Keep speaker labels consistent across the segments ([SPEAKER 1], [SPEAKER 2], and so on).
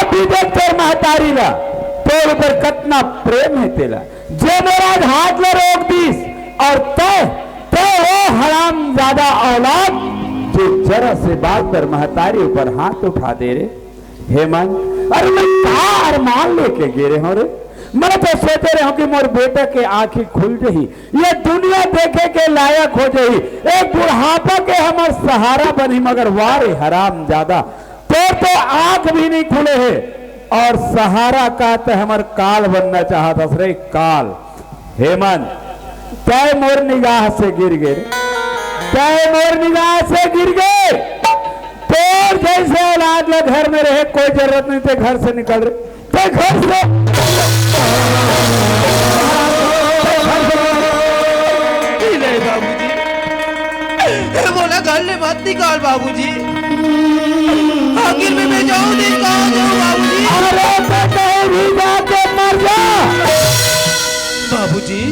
[SPEAKER 1] आप भी देख तेर महतारी ला तोर ऊपर कितना प्रेम है तेला, जे मेरा हाथ ले रोक दीस और तय तय वो हराम ज्यादा औलाद जो जरा से बात पर महतारी ऊपर हाथ उठा दे रे। हेमंत अरे मैं क्या अरमान लेके गिरे हो रे, मैं तो सोचे रहे हूं कि मोर बेटा के आंखें खुल रही, ये दुनिया देखे के लायक हो जाही, एक बुढ़ापा के हमार सहारा बनी, मगर वारे हराम ज्यादा तो आंख भी नहीं खुले है और सहारा का तो हमार काल बनना चाहता रे काल। हेमंत तय मोर निगाह से गिर गए, तय मोर निगाह से गिर गए, तोर जैसे औलाद लोग घर में रहे कोई जरूरत नहीं थे घर से निकल रहे, ते घर से
[SPEAKER 2] बोला घर ले मत निकाल बाबूजी, आखिर में मैं जाऊं नहीं कहाँ जाऊं बाबूजी।
[SPEAKER 1] अरे तो कहीं भी जाके मर जा
[SPEAKER 2] बाबूजी,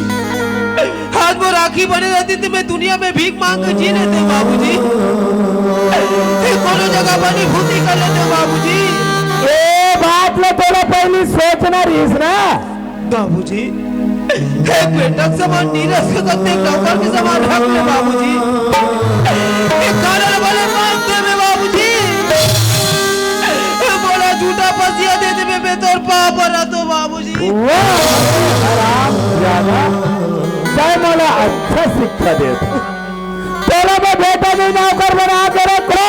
[SPEAKER 2] हाथ में राखी बने रहती थी मैं दुनिया में भीख मांग कर जी लेते बाबूजी, कोनो जगह बनी भूती कर लेते बाबूजी।
[SPEAKER 1] ये बात में थोड़ा पहले सोचना रहीस ना
[SPEAKER 2] बाबूजी, एक बेटा के समान नीरज के कत्ते नौकर के समान हक ले बाबूजी, एक कारण वाले मांगते में बाबूजी, बोला झूठा पसिया देते में बेतौर पाप बना तो बाबूजी।
[SPEAKER 1] हराम ज्यादा जय मौला अच्छा शिक्षा देता, तोला में बेटा नहीं नौकर बना के रखो,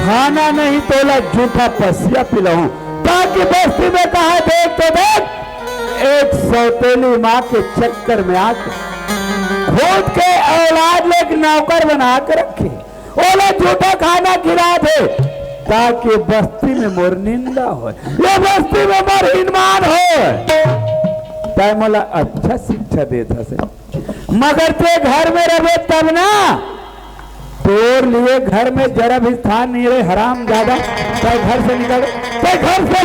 [SPEAKER 1] खाना नहीं तोला झूठा पसिया पिलाऊं, ताकि बस्ती में कहा देख तो देख एक सौतेली माँ के चक्कर में आकर खुद के औलाद लेके नौकर बना के रखे, ओला झूठा खाना खिला दे ताकि बस्ती में मोर निंदा हो, ये बस्ती में मोर हिनमान हो। तय मला अच्छा शिक्षा देता से, मगर ते घर में रहे तब ना, तोर लिए घर में जरा भी स्थान नहीं रहे हराम ज्यादा, तय घर से निकल, तय घर से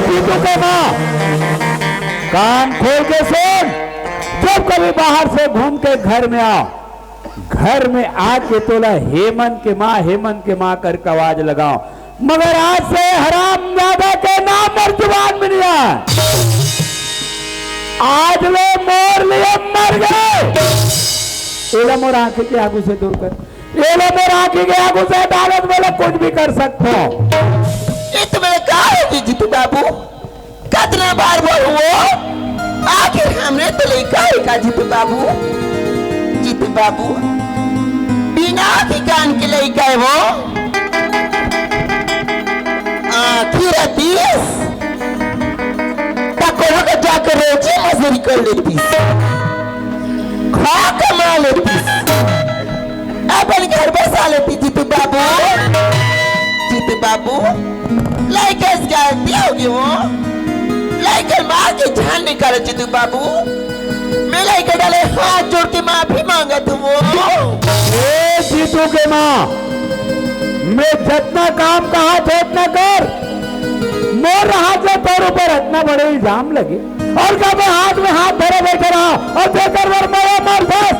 [SPEAKER 1] जीतू के माँ कान खोल के सुन, जब कभी बाहर से घूम के घर में आओ, घर में आके तोला हेमंत के माँ करके आवाज लगाओ, मगर आज से हराम ज्यादा के नाम और जुबान में नहीं आए, आज वे मोर लिए मर गए। एला मोर आंखें के आगू से दूर कर, एला मोर आंखें के आगू से अदालत में कुछ भी कर सकते हो।
[SPEAKER 3] ये तो मैंने कहा है जीतू बाबू, कितना बार बोलूं, आखिर हमने तो लिखा है का जीतू बाबू, जीतू बाबू बिना की कान के लड़का है वो, आखिर अतीस टकोरों का जाकर रोजी मजदूरी कर लेती, खा कमा लेती, अपन घर बसा लेती जीतू बाबू, जीतू बाबू लाइक गलती होगी वो, लाइक मार के जान निकाले जीतू बाबू, मैं लाइक डाले हाथ जोड़ के माफी मांगा तुम वो।
[SPEAKER 1] जीतू के माँ, मैं जितना काम कहा था उतना कर, मोर हाथ में तोर ऊपर इतना बड़े इल्जाम लगे और कब हाथ में हाथ धरे बैठे रहा और देकर वर मेरा मर बस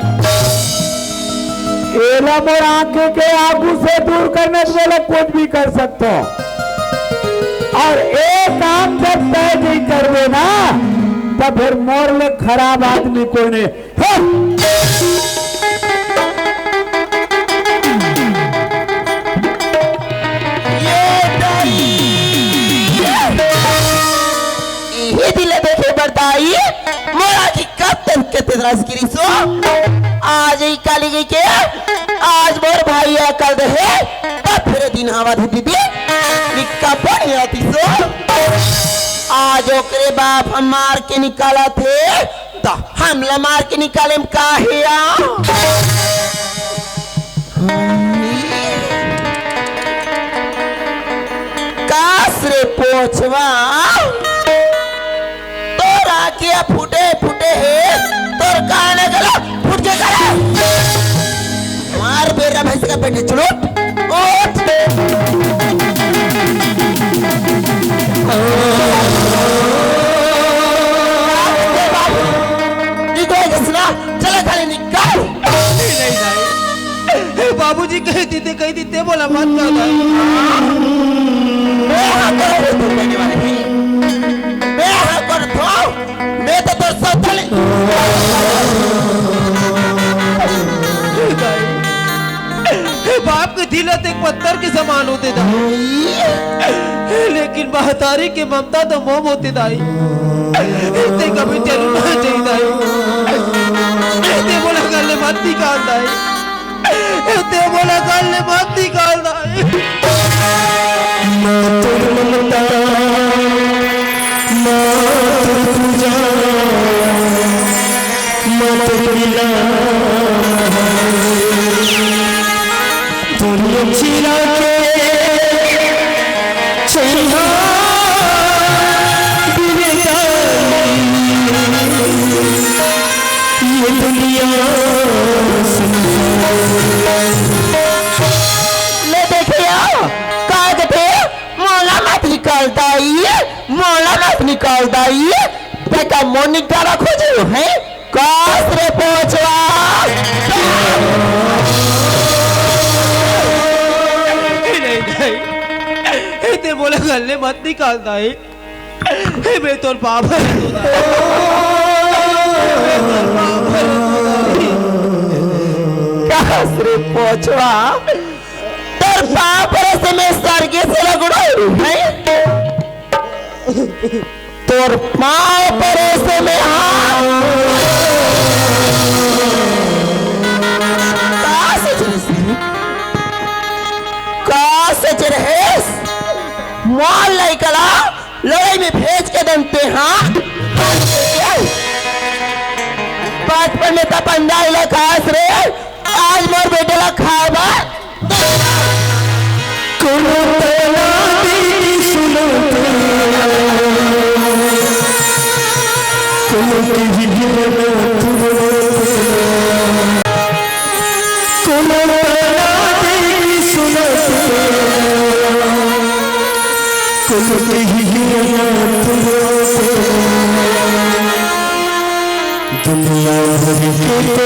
[SPEAKER 1] एला मोर आंखें के आगू से दूर करने के लिए कुछ भी कर सकते हो, और एक काम जब तय नहीं करवे ना तब फिर मोर ले खराब आदमी कोई नहीं।
[SPEAKER 3] ये दिले देखे बरदाई मोरा की कब तक कितने राजगिरी सो आज ही काली गई के आज मोर भाई कर दे तब फिर दिन हवा दीदी निक्का पड़ी आती सो आज ओकरे बाप हम मार के निकाला थे तो हमला मार के निकाले हम काहिया कासरे पोछवा तोरा के फुटे फुटे है तोर काने गला फुट के गला मार बेरा भैंस का पेट चुलुट उठ
[SPEAKER 2] बाबूजी कहती थे बोला मत कर दाई।
[SPEAKER 3] मैं तो तोर सौतल
[SPEAKER 2] बाप के दिलत एक पत्थर के समान होते दाई, लेकिन महतारी के ममता तो मोम होते दाई। इतने कभी चलना चाहिए दाई, इतने बोला कर ले मत निकाल दाई, इतने बोला कर ले मत निकाल दाई।
[SPEAKER 1] चिरा के चैहा ये दुनिया
[SPEAKER 3] ले देखियो कागते मोला मत निकालता ये मोला मत निकालता ये देखा मोनिका रखो जो है कास रे पहुंचवा
[SPEAKER 2] इतने बोला गले मत निकाल दाई, मैं तोर बाप है
[SPEAKER 3] कास रे पहुंचवा तर बाप से मैं सरगे से लगड़ो है तोर पाँव पर से में सच रहेस मॉल लाई कला लड़ाई में भेज के दंते हाँ बचपन में तब अंदाज खास रे आज मोर बेटे ला खावा
[SPEAKER 1] कोनो तेरा दी सुनो कोनो की जीवन कोनो तेरा दी सुनो कोनो की जीवन दुनिया भर के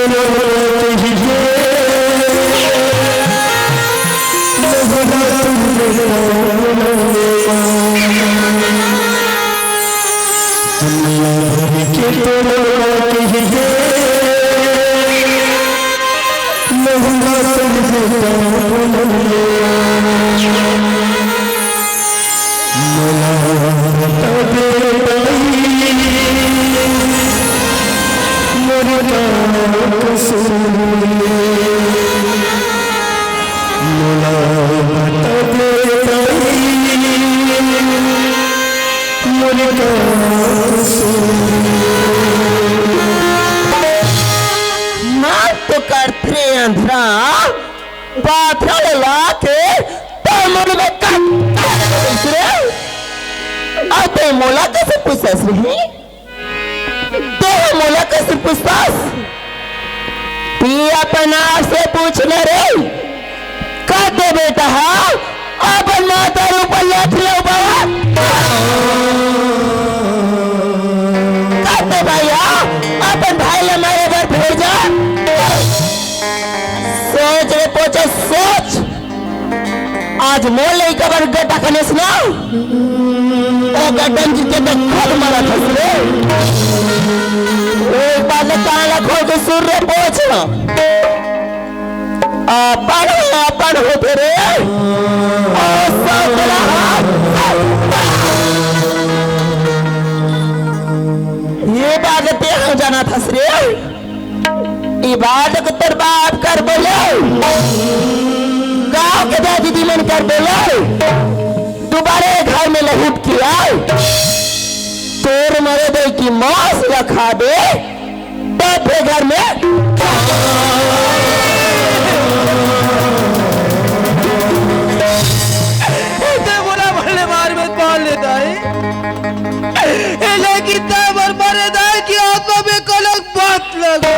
[SPEAKER 1] तेरे
[SPEAKER 3] अंधरा पाथर लाके तमुल में कट अते मोला कैसे पूछस रही तो मोला कैसे पूछतास तू अपना से पूछ ले रे कहते बेटा अपन माता ऊपर लाठ लो बाबा कहते भैया अपन भाई ले मारे घर भेजा सोच रे पोचे सोच आज मोल नहीं कबर गड्ढा खने सुना ओ गड्ढा जिसके तक खल मारा था रे एक बार ने काला खोल के सुर रे पोछ अपन होते रे ये बात तेरा जाना था रे इबादत तेरे बाप कर बोले गाँव के दादी मन कर बोले दोबारा घर में लहूट किया तोर मरे दे की मौस रखा दे तब घर में
[SPEAKER 2] बोला भले मार में पाल लेता है लेकिन तब मरे दाई की आत्मा में कलंक बात लगा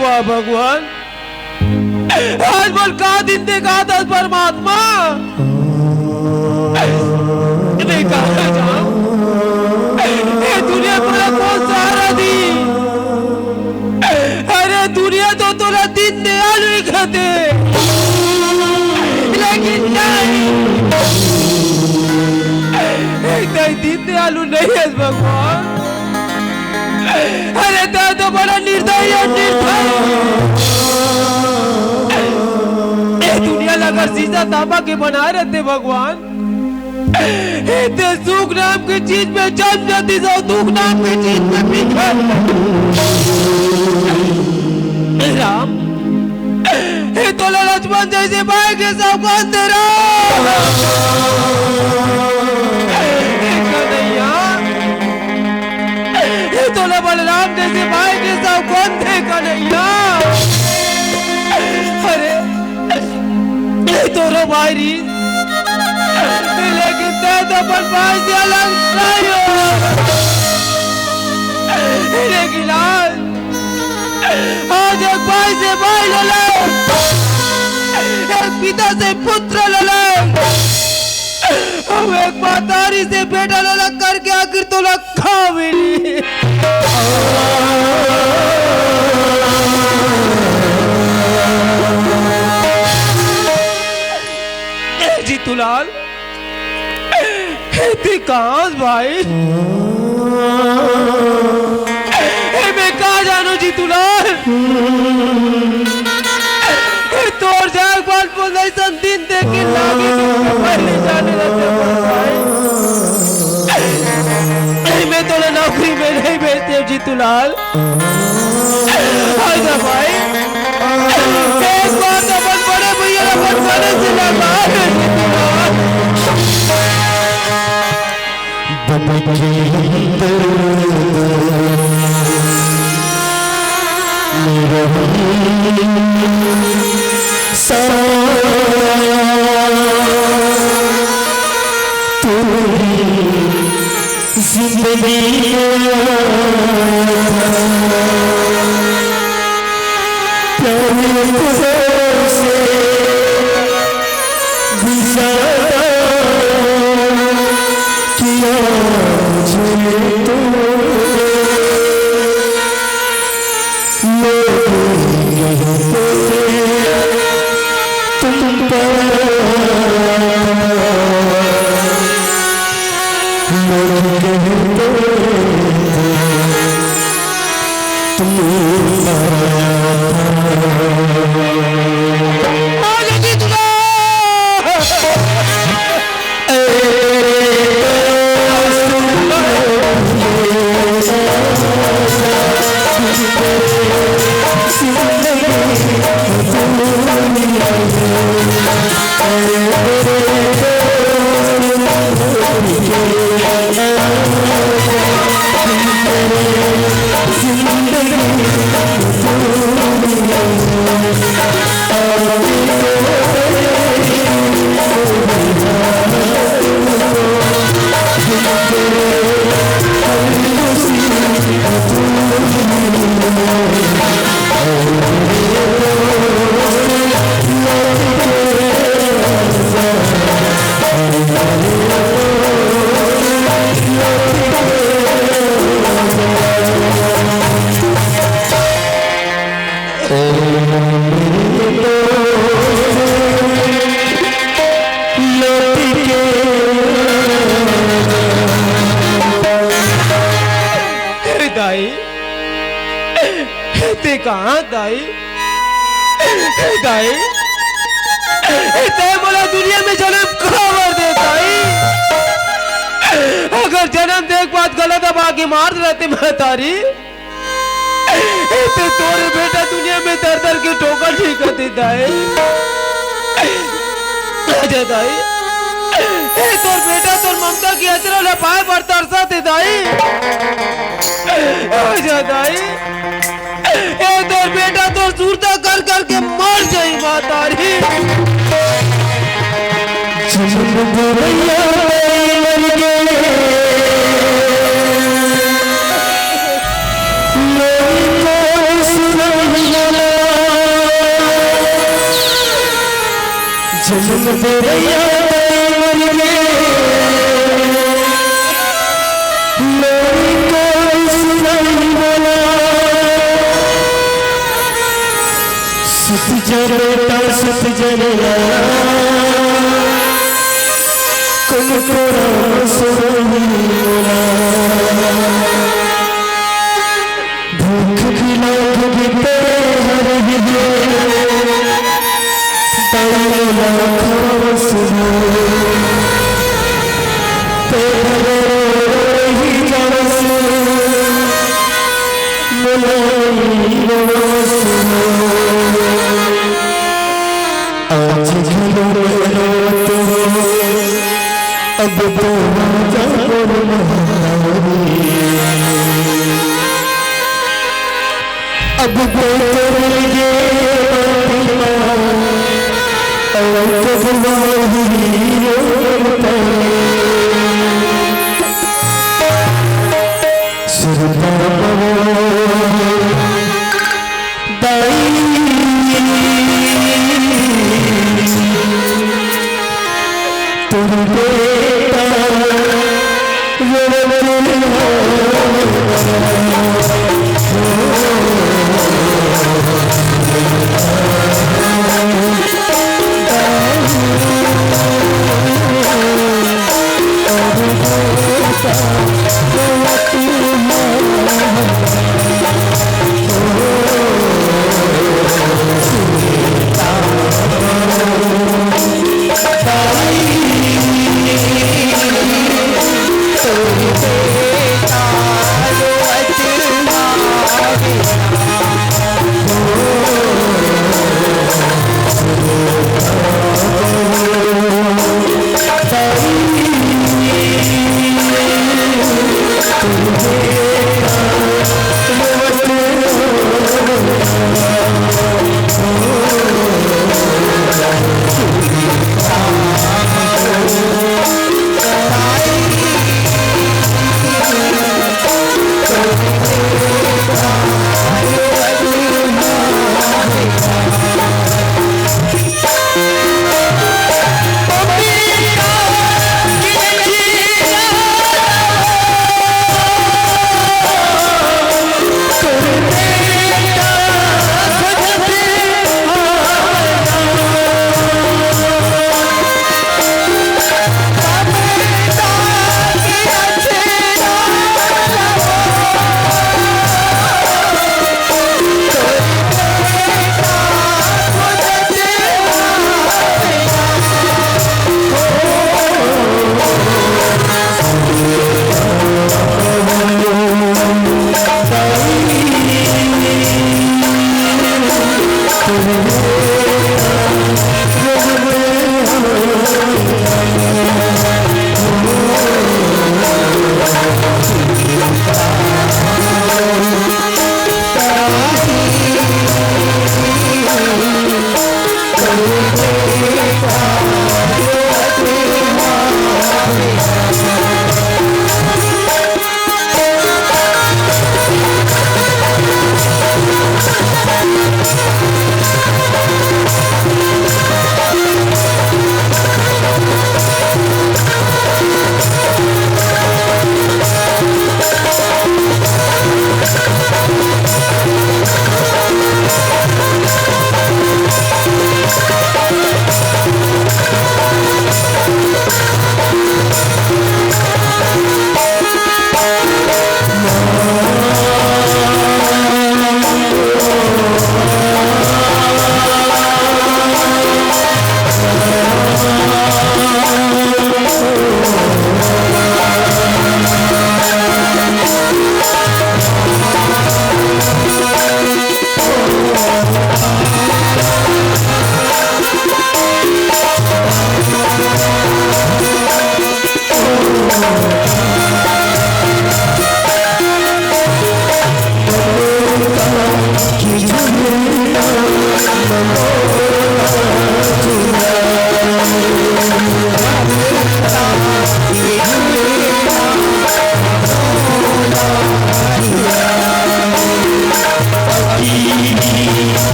[SPEAKER 2] वाह भगवान, आज बोल का दिन देखा था परमात्मा। नहीं कहा जाऊं, ये दुनिया पूरा कौन सहारा दी। अरे दुनिया तो तोरा दिन दयालु ही कहते, लेकिन नहीं, दिन दयालु नहीं है भगवान। अरे तो बड़ा निर्दयी और निर्भय। दुनिया लगा शीशा तांबा के बना रहते भगवान। सुख नाम की चीज में जम जाती, दुख नाम की चीज में बिखर। राम तो लक्ष्मण जैसे भाई के सब को तेरा तो बलराम जैसे भाई के साथ कौन देखा नहीं। अरे तोरो भाई री, लेकिन ते तो अपन भाई से अलग नहीं हो। लेकिन आज एक भाई से भाई ले ले, एक पिता से पुत्र ले ले, अब एक मातारी से बेटा ललक करके आखिर तो लखा मिली। जीतूलाल कहाँ भाई, मैं कहाँ जानू जीतूलाल। तोर जाग बाल पुल दिन देख के लागे पहले जाने लगते भाई। मैं तो नौकरी में नहीं भेजते जीतूलाल। आजा भाई, एक बार तो अपन बड़े भैया अपन बड़े से लगा जीतूलाल। दाई, दाई दुनिया में जन्म खबर देता ही। अगर जन्म देख बात गलत अब आगे मार रहते महतारी तो तोरे बेटा दुनिया में दर दर के ठोकर ठीक कर देता है। दाई तोर बेटा तोर ममता की अजरा लपाए पर तरसा थे दाई। दाई तोर बेटा तोर सूरता कर करके मर जाई मातारी।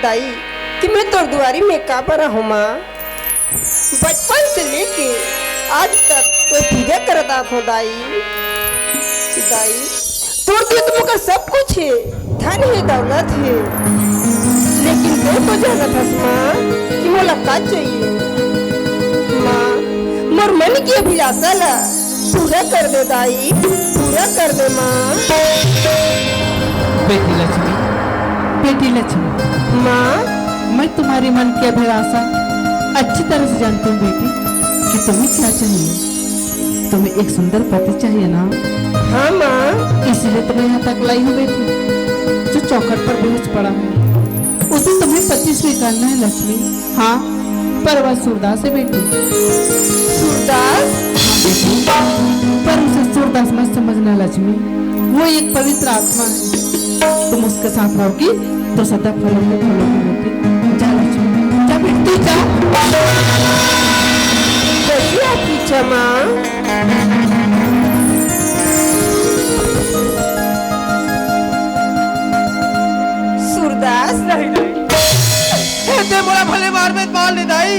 [SPEAKER 4] दाई कि मैं तोर दुआरी में का बरा हूँ माँ। बचपन से लेके आज तक तो पूजा करता हो दाई। दाई तोर दिए तो मुकर सब कुछ है, धन है, दौलत है, लेकिन तो जाना था माँ कि मोला का चाहिए। माँ मोर मन की अभिलाषा ला पूरा कर दे दाई, पूरा कर दे माँ।
[SPEAKER 5] बेटी लक्ष्मी, बेटी लक्ष्मी,
[SPEAKER 4] माँ
[SPEAKER 5] मैं तुम्हारी मन की अभिलाषा अच्छी तरह से जानती हूँ बेटी कि तुम्हें क्या चाहिए। तुम्हें एक सुंदर पति चाहिए ना?
[SPEAKER 4] हाँ माँ,
[SPEAKER 5] इसलिए तुम्हें यहाँ तक लाई हूँ बेटी। जो चौखट पर बेहोश पड़ा है उसे तुम्हें पति स्वीकारना है लक्ष्मी। हाँ, पर वह सूरदास है बेटी।
[SPEAKER 4] सूरदास?
[SPEAKER 5] हाँ बेटी, पर उसे सूरदास मत समझना लक्ष्मी। वो एक पवित्र आत्मा है। तुम उसके साथ रहोगी तो सदा फलोगे फलोगे बेटी। जा लक्ष्मी, जा बेटी जा।
[SPEAKER 4] कैसी आपकी इच्छा माँ? सूरदास
[SPEAKER 2] ते मोरा भले मार में मार ले दाई,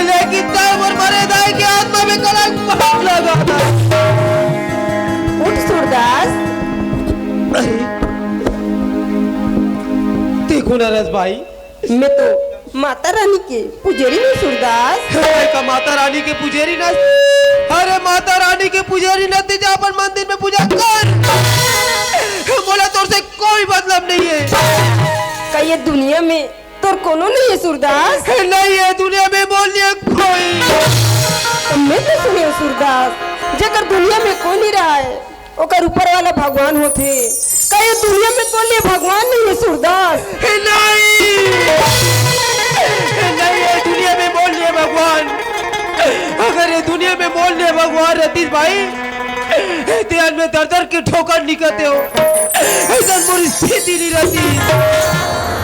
[SPEAKER 2] लेकिन तब और मरे दाई की आत्मा में कलंक बहुत लगा था।
[SPEAKER 4] उठ सूरदास।
[SPEAKER 2] देखो नरस भाई,
[SPEAKER 4] मैं तो माता रानी के पुजारी हूँ सूरदास।
[SPEAKER 2] का माता रानी के पुजारी न, अरे माता रानी के पुजारी न थे जा अपन मंदिर में पूजा कर। बोला तोर से कोई मतलब नहीं है।
[SPEAKER 4] का ये दुनिया में तोर कोनो नहीं है सूरदास?
[SPEAKER 2] नहीं है दुनिया में, बोलिए कोई।
[SPEAKER 4] मैं तो सुनी हूँ सूरदास, जकर दुनिया में कोई नहीं रहा है ओकर ऊपर वाला भगवान होते। का ये दुनिया में तो लिए भगवान नहीं है सूरदास?
[SPEAKER 2] नहीं नहीं है दुनिया में, बोलिए भगवान। अगर ये दुनिया में बोलिए भगवान रहती भाई, ध्यान में दर दर के ठोकर निकलते हो, ऐसा मोरी स्थिति नहीं रहती।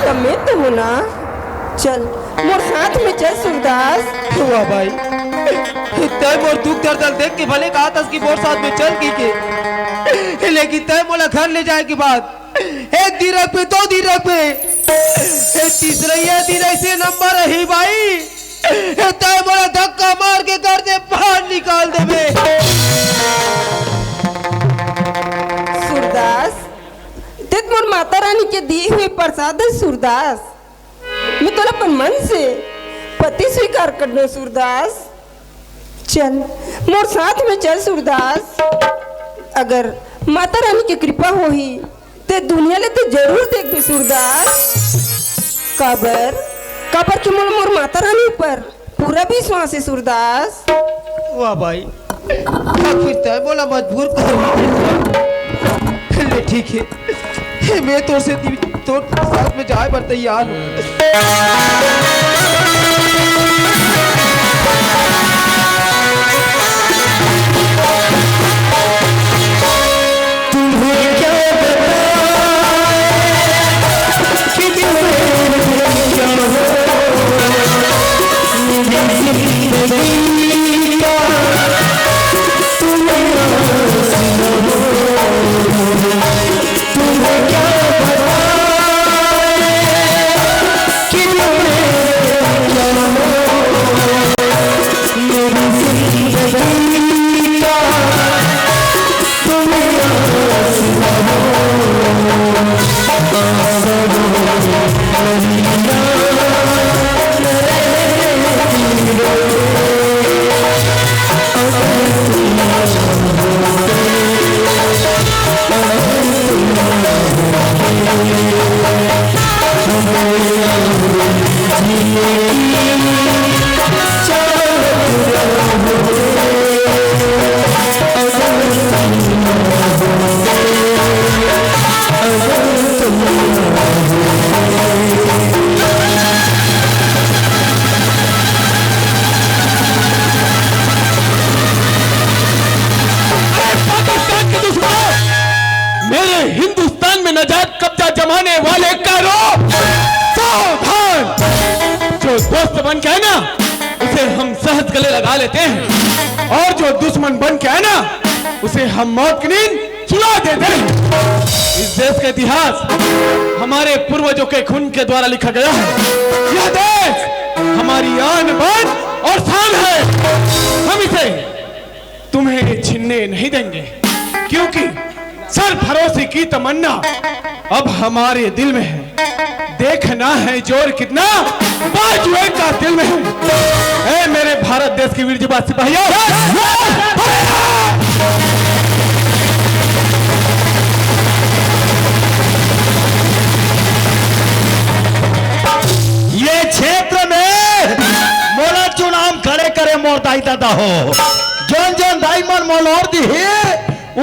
[SPEAKER 4] तो मैं तो हूँ ना, चल मोर साथ में चल सूरदास।
[SPEAKER 2] हुआ भाई, तय मोर दुख दर्द देख के भले कहा था कि मोर साथ में चल की, लेकिन तय मोला घर ले जाए की बात एक दिन रख पे, 2 दिन रख पे, तीसरा दिन ऐसे नंबर रही भाई, तय मोला धक्का मार के घर से बाहर निकाल दे।
[SPEAKER 4] सूरदास देख मोर माता रानी के दिए हुए प्रसाद है सूरदास। मैं तो अपन मन से पति स्वीकार कर दो सूरदास। चल मोर साथ में चल सूरदास। अगर माता रानी की कृपा होही ते दुनिया ले ते जरूर देख भी सूरदास। काबर काबर के मोर माता रानी पर पूरा विश्वास है सूरदास।
[SPEAKER 2] वाह भाई, आखिर तय बोला मजबूर कर ले, ठीक है मैं तो से तो साथ में जाए पर तैयार हूँ।
[SPEAKER 1] दोस्त बन के है ना उसे हम सहज गले लगा लेते हैं, और जो दुश्मन बन के है ना उसे हम मौत की नींद सुला देते हैं। इस देश का इतिहास हमारे पूर्वजों के खून के द्वारा लिखा गया है। यह देश हमारी आन बान और शान है। हम इसे तुम्हें छीनने नहीं देंगे, क्योंकि सरफरोशी की तमन्ना अब हमारे दिल में है। देखना है जोर कितना बाजुए का दिल में है। ए मेरे भारत देश के वीर जवान सिपाहियों,
[SPEAKER 6] ये क्षेत्र में मोला चुनाव खड़े करे मोर दाई दादा हो। जोन जोन दाई मन मोलोर दी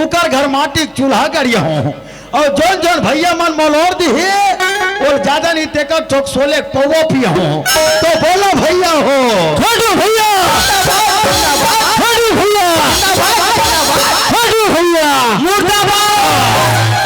[SPEAKER 6] उकर घर माटी चूल्हा करिए हो, और जोन जोन भैया मन मोलोर दी और ज्यादा नहीं तेकर चौक सोले पवो पिया हो। तो बोलो भैया हो, छोटू भैया, छोटू भैया, छोटू भैया, मुर्दाबाद।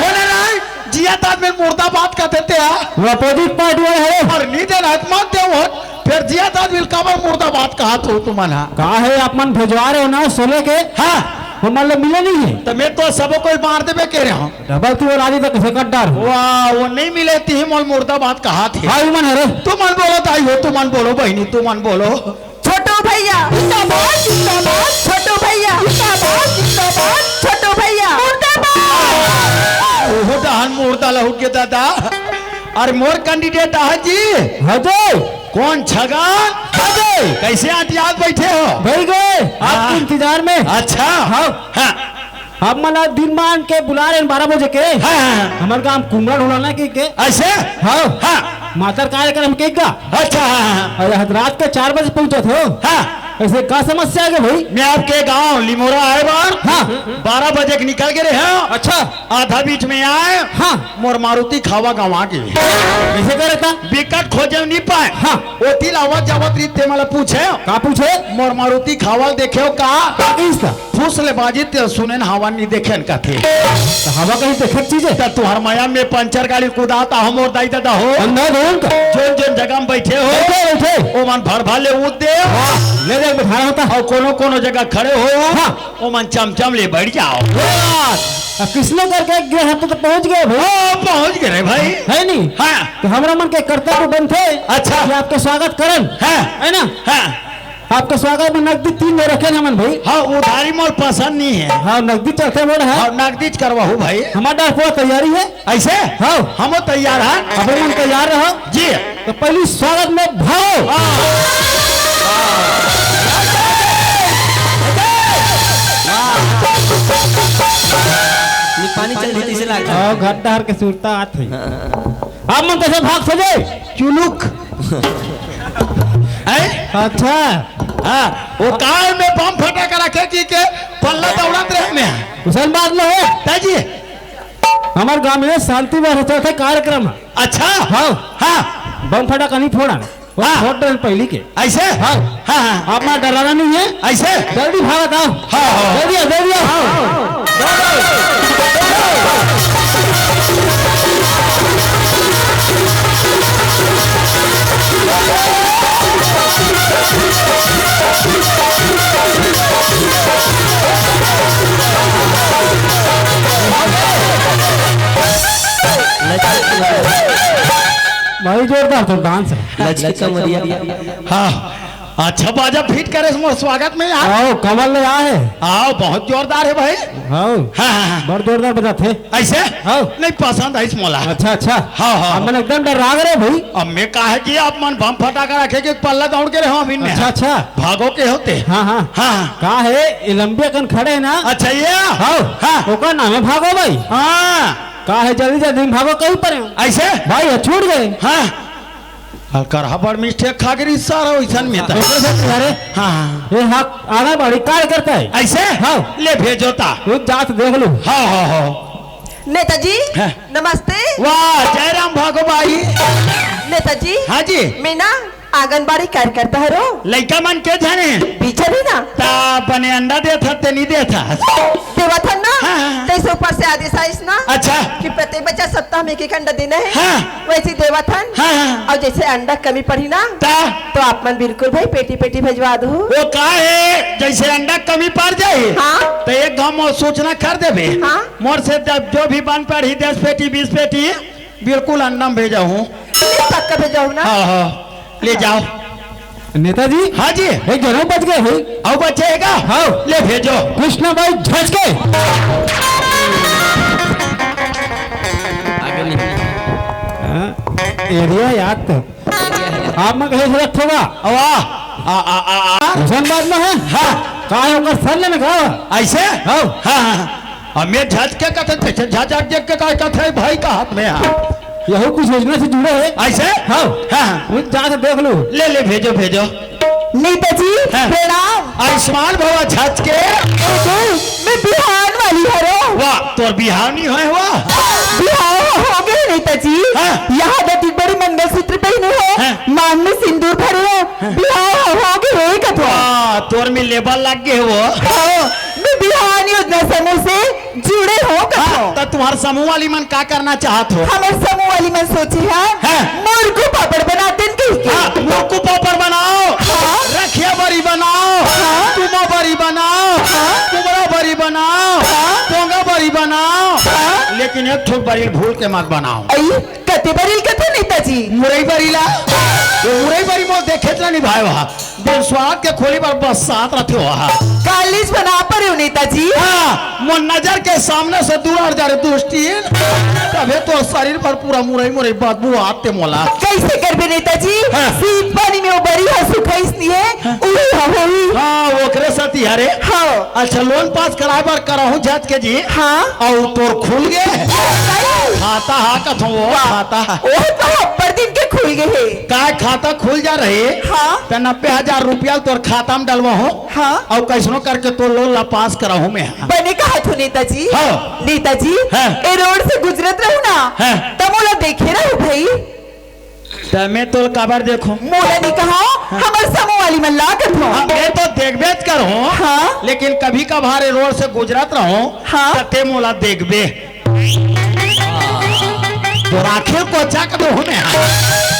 [SPEAKER 6] कौन है ना जिया ताद में मुर्दाबाद का देते हैं वो अपोजिट पार्टी है, और नीचे आत्मान दे वो फिर जिया ताद मिल काबर मुर्दाबाद कहा तो तुम्हारा
[SPEAKER 1] कहा है आप मन भेजवा रहे हो ना सोले के।
[SPEAKER 6] हाँ
[SPEAKER 1] वो मतलब मिले नहीं है
[SPEAKER 6] तो मैं तो सबको कोई मार देवे कह रहा हूँ।
[SPEAKER 1] डबल तू और आदि तक कैसे कट डाल।
[SPEAKER 6] वाह वो नहीं मिले थी मोल मुर्दाबाद कहा थे।
[SPEAKER 1] हाँ मन है रे,
[SPEAKER 6] तू मन बोलो ताई हो, तू मन बोलो बहनी, तू मन बोलो।
[SPEAKER 4] छोटू भैया जिंदाबाद जिंदाबाद, छोटू भैया जिंदाबाद जिंदाबाद, छोटू भैया मुर्दाबाद।
[SPEAKER 6] ओहो डहान मुर्दा लहू के दादा। और मोर कैंडिडेट है जी
[SPEAKER 1] हजो
[SPEAKER 6] कौन छगन
[SPEAKER 1] हजो
[SPEAKER 6] कैसे आज याद बैठे हो
[SPEAKER 1] भाई गए आपके इंतजार में।
[SPEAKER 6] अच्छा
[SPEAKER 1] हाँ
[SPEAKER 6] हाँ
[SPEAKER 1] आप मना दिन मान के बुला रहे हैं 12 बजे के।
[SPEAKER 6] हाँ
[SPEAKER 1] हमारे काम कुमड़ा ढोलाना के
[SPEAKER 6] ऐसे
[SPEAKER 1] हाँ
[SPEAKER 6] हाँ
[SPEAKER 1] मातर कार्यक्रम के का।
[SPEAKER 6] अच्छा हाँ
[SPEAKER 1] और रात के 4 बजे पहुंचे थे।
[SPEAKER 6] हाँ
[SPEAKER 1] ऐसे क्या समस्या है भाई।
[SPEAKER 6] मैं आपके गांव लिमोरा आए बार।
[SPEAKER 1] हाँ
[SPEAKER 6] 12 बजे के निकल गए हैं।
[SPEAKER 1] अच्छा
[SPEAKER 6] आधा बीच में आए।
[SPEAKER 1] हाँ
[SPEAKER 6] मोर मारुति खावा गवा के
[SPEAKER 1] कैसे करे था
[SPEAKER 6] विकट खोजे नहीं पाए।
[SPEAKER 1] हाँ
[SPEAKER 6] ओती लावत जावत रीते मला पूछे
[SPEAKER 1] का पूछे
[SPEAKER 6] मोर मारुति खावा देखे का
[SPEAKER 1] इसका
[SPEAKER 6] फूसले बाजी ते सुने हवा नहीं देखे का थे।
[SPEAKER 1] तो हवा कहीं देखे चीज है
[SPEAKER 6] तुहर माया में पंचर गाड़ी कुदाता हम और दाई दादा हो।
[SPEAKER 1] अंधा धोन का
[SPEAKER 6] जोन जोन जगह में बैठे हो
[SPEAKER 1] बैठे
[SPEAKER 6] ओ मन भर भाले उद दे
[SPEAKER 1] ले दे बिठाना होता।
[SPEAKER 6] और कोनो कोनो जगह खड़े हो
[SPEAKER 1] हाँ
[SPEAKER 6] ओ मन चमचम ले बैठ जाओ।
[SPEAKER 1] अब किसने करके गए हम तो पहुंच गए भाई।
[SPEAKER 6] पहुंच गए भाई
[SPEAKER 1] है नहीं।
[SPEAKER 6] हाँ
[SPEAKER 1] तो हमारा मन के कर्तव्य बन थे।
[SPEAKER 6] अच्छा
[SPEAKER 1] कि आपके स्वागत करन है ना।
[SPEAKER 6] हाँ
[SPEAKER 1] आपके स्वागत में नकदी 3 में रखे ना मन भाई।
[SPEAKER 6] हाँ उधारी मोल पसंद नहीं है।
[SPEAKER 1] हाँ नकदी चलते बोल है।
[SPEAKER 6] हाँ नकदी करवा हो भाई।
[SPEAKER 1] हमारा पूरा तैयारी है
[SPEAKER 6] ऐसे
[SPEAKER 1] हाँ
[SPEAKER 6] हम तैयार हैं।
[SPEAKER 1] अपने मन तैयार रहो
[SPEAKER 6] जी।
[SPEAKER 1] तो पहली स्वागत में भाव
[SPEAKER 2] पानी चल रही से लागता
[SPEAKER 1] और गड्ढा हर के सुरता आत है अब मन कैसे भाग सजे
[SPEAKER 6] चुलुक
[SPEAKER 1] अच्छा
[SPEAKER 6] हाँ वो कार में बम फटा कर रखे की के पल्ला दौड़त रहे में
[SPEAKER 1] उसन बात न है
[SPEAKER 6] ताजी
[SPEAKER 1] हमारे गांव में शांति व्यवस्था थे कार्यक्रम
[SPEAKER 6] अच्छा
[SPEAKER 1] हाँ
[SPEAKER 6] हाँ
[SPEAKER 1] बम फटा कहीं फोड़ा
[SPEAKER 6] हाँ।
[SPEAKER 1] फोड़ डर पहली के
[SPEAKER 6] ऐसे
[SPEAKER 1] हाँ
[SPEAKER 6] हाँ हाँ
[SPEAKER 1] आप ना डराना नहीं है
[SPEAKER 6] ऐसे
[SPEAKER 1] जल्दी भागत आओ
[SPEAKER 6] हाँ, हाँ।
[SPEAKER 1] जल्दी आओ जल्दी आओ भाई जोरदार तो डांस है
[SPEAKER 2] लचका मरिया
[SPEAKER 6] हाँ अच्छा बाजा फिट करे मोर स्वागत में यार
[SPEAKER 1] आओ कमल ले आए
[SPEAKER 6] आओ बहुत जोरदार है भाई
[SPEAKER 1] आओ
[SPEAKER 6] हाँ हाँ हाँ
[SPEAKER 1] बड़ जोरदार बजाते
[SPEAKER 6] ऐसे
[SPEAKER 1] आओ
[SPEAKER 6] नहीं पसंद है इस मोला
[SPEAKER 1] अच्छा अच्छा
[SPEAKER 6] हाँ, हाँ।
[SPEAKER 1] अब मैंने एकदम डर रहा भाई
[SPEAKER 6] अब मैं कहा कि आप मन बम फटा कर रखे कि पल्ला दौड़ के रहो अभी
[SPEAKER 1] अच्छा अच्छा
[SPEAKER 6] भागो के होते
[SPEAKER 1] हाँ हाँ
[SPEAKER 6] हाँ
[SPEAKER 1] कहा है ये लंबे कन खड़े हैं ना
[SPEAKER 6] अच्छा ये
[SPEAKER 1] हाँ
[SPEAKER 6] हाँ
[SPEAKER 1] ओका नाम है भागो भाई
[SPEAKER 6] हाँ
[SPEAKER 1] कहा है जल्दी जल्दी भागो कहीं पर हो?
[SPEAKER 6] ऐसे
[SPEAKER 1] भाई ये छूट गए
[SPEAKER 6] हाँ करहा बड़ मिस्टेक खा गई सारा वैसन में था
[SPEAKER 1] अरे
[SPEAKER 6] हाँ
[SPEAKER 1] ये हक आगे बढ़ी कार्य करता है
[SPEAKER 6] ऐसे
[SPEAKER 1] हाँ
[SPEAKER 6] ले भेजोता
[SPEAKER 1] वो जात देख लो
[SPEAKER 6] हाँ हाँ हाँ
[SPEAKER 4] नेताजी
[SPEAKER 6] हाँ।
[SPEAKER 4] नमस्ते
[SPEAKER 6] वाह जयराम भागो भाई
[SPEAKER 4] नेताजी
[SPEAKER 6] हाँ जी
[SPEAKER 4] मैं ना आंगनबाड़ी कार्यकर्ता है रो
[SPEAKER 6] लड़का मन के जाने
[SPEAKER 4] पीछे भी ना
[SPEAKER 6] ता बने अंडा देता ते नहीं देता
[SPEAKER 4] देवा था ना
[SPEAKER 6] हाँ।
[SPEAKER 4] तैसे ऊपर से आदेश आइस ना
[SPEAKER 6] अच्छा
[SPEAKER 4] कि प्रत्येक बच्चा सप्ताह में एक अंडा देना है
[SPEAKER 6] हाँ।
[SPEAKER 4] वैसे देवा था
[SPEAKER 6] हाँ, हाँ।
[SPEAKER 4] और जैसे अंडा कमी पड़ी ना
[SPEAKER 6] ता
[SPEAKER 4] तो आप मन बिल्कुल भाई पेटी पेटी भिजवा दो
[SPEAKER 6] वो का है जैसे अंडा कमी पड़ जाए
[SPEAKER 4] हाँ।
[SPEAKER 6] तो एक गाँव में सूचना कर देवे
[SPEAKER 4] हाँ।
[SPEAKER 6] मोर से जो भी बन पड़ी 10 पेटी 20 पेटी बिल्कुल अंडा में भेजा हूँ
[SPEAKER 4] पक्का भेजाओ ना
[SPEAKER 6] हाँ हाँ ले जाओ
[SPEAKER 1] नेताजी
[SPEAKER 6] हाँ जी
[SPEAKER 1] एक जनों बच गए भाई
[SPEAKER 6] अब बचेगा
[SPEAKER 1] हाँ
[SPEAKER 6] ले भेजो
[SPEAKER 1] कृष्णा भाई झच के
[SPEAKER 2] आगे नहीं
[SPEAKER 1] एरिया याद तो आप में कहीं से होगा
[SPEAKER 6] वाह
[SPEAKER 1] हुसन बात में है
[SPEAKER 6] हाँ
[SPEAKER 1] कहा है उनका सर लेने कहा
[SPEAKER 6] ऐसे
[SPEAKER 1] हाँ
[SPEAKER 6] हाँ हाँ अब मैं झट के कथे झट देख के कथे भाई का हाथ में है
[SPEAKER 1] यही कुछ योजना से जुड़े है
[SPEAKER 6] ऐसे
[SPEAKER 1] हाँ
[SPEAKER 6] हाँ
[SPEAKER 1] वो जाके देख लो
[SPEAKER 6] ले ले भेजो भेजो
[SPEAKER 4] नेताजी
[SPEAKER 6] हाँ।
[SPEAKER 4] प्रणाम
[SPEAKER 6] आयुष्मान भवा झट के
[SPEAKER 4] मैं बिहार वाली है रो
[SPEAKER 6] वाह तोर बिहार नहीं है वाह
[SPEAKER 4] बिहार हो गए नेताजी
[SPEAKER 6] हाँ।
[SPEAKER 4] यहाँ दती बड़ी मंगलसूत्र पहने हो
[SPEAKER 6] हाँ।
[SPEAKER 4] मांग में सिंदूर भरे हो बिहार हो गए कथो
[SPEAKER 6] वाह तोर में लेबल लग गए वो
[SPEAKER 4] मैं बिहार योजना समूह से जुड़े हो कथो
[SPEAKER 6] हाँ, तो तुम्हारे समूह वाली मन का करना चाहत हो
[SPEAKER 4] हमारे समूह वाली मैं सोची है
[SPEAKER 6] हाँ।
[SPEAKER 4] मुर्गो पापड़ बनाते हैं कहीं
[SPEAKER 6] हाँ, मुर्कू पापड़ बनाओ
[SPEAKER 4] हाँ।
[SPEAKER 6] रखिया बड़ी बनाओ
[SPEAKER 4] हाँ।
[SPEAKER 6] तुमो बड़ी बनाओ कुमड़ा बड़ी बनाओ पोंगा बड़ी बनाओ लेकिन एक ठोक बड़ी भूल के मत बनाओ
[SPEAKER 4] आई कते बरिल कथे नेताजी
[SPEAKER 6] मुरई बड़ी ला वो मुरई बड़ी मोर देखे नहीं भाई वहाँ दिन स्वाद के खोली पर बस साथ रखे वहाँ
[SPEAKER 4] कॉलेज बना पर हो नेताजी
[SPEAKER 6] हाँ मोर नजर के सामने से दूर हट जा रहे दोस्ती तबे तो शरीर पर पूरा मुरई मुरई बदबू आते मोला
[SPEAKER 4] कैसे करबे नेताजी
[SPEAKER 6] हाँ।
[SPEAKER 4] सीत पानी में वो बड़ी है सुखाइस नहीं है उही होई
[SPEAKER 6] हाँ वो करे सती हरे
[SPEAKER 4] हाँ
[SPEAKER 6] अच्छा लोन पास कराए बार कराहूँ जात के जी
[SPEAKER 4] हाँ
[SPEAKER 6] और तोर खुल गए खाता हा कथो वो खाता
[SPEAKER 4] वो तो पर दिन के खुल गए है
[SPEAKER 6] का खाता खुल जा रहे
[SPEAKER 4] हाँ
[SPEAKER 6] तो 90,000 रुपया तोर खाता में डलवा हो
[SPEAKER 4] हाँ
[SPEAKER 6] और कैसनो करके तो लोन ला पास कराहूँ मैं
[SPEAKER 4] बने कहा था नेताजी
[SPEAKER 6] हाँ।
[SPEAKER 4] नेताजी
[SPEAKER 6] हाँ।
[SPEAKER 4] ए रोड से गुजरत रहू ना
[SPEAKER 6] हाँ।
[SPEAKER 4] तब मोला देखे रहू भाई
[SPEAKER 6] तो मैं तो काबर देखो
[SPEAKER 4] मोला ने कहा हमार समूह वाली में लागत हो
[SPEAKER 6] मैं तो देख बेच कर हूँ
[SPEAKER 4] हाँ।
[SPEAKER 6] लेकिन कभी कभार रोड से गुजरत रहूँ
[SPEAKER 4] हाँ।
[SPEAKER 6] ते मोला देख बे तो आखिर को चाक दो हमें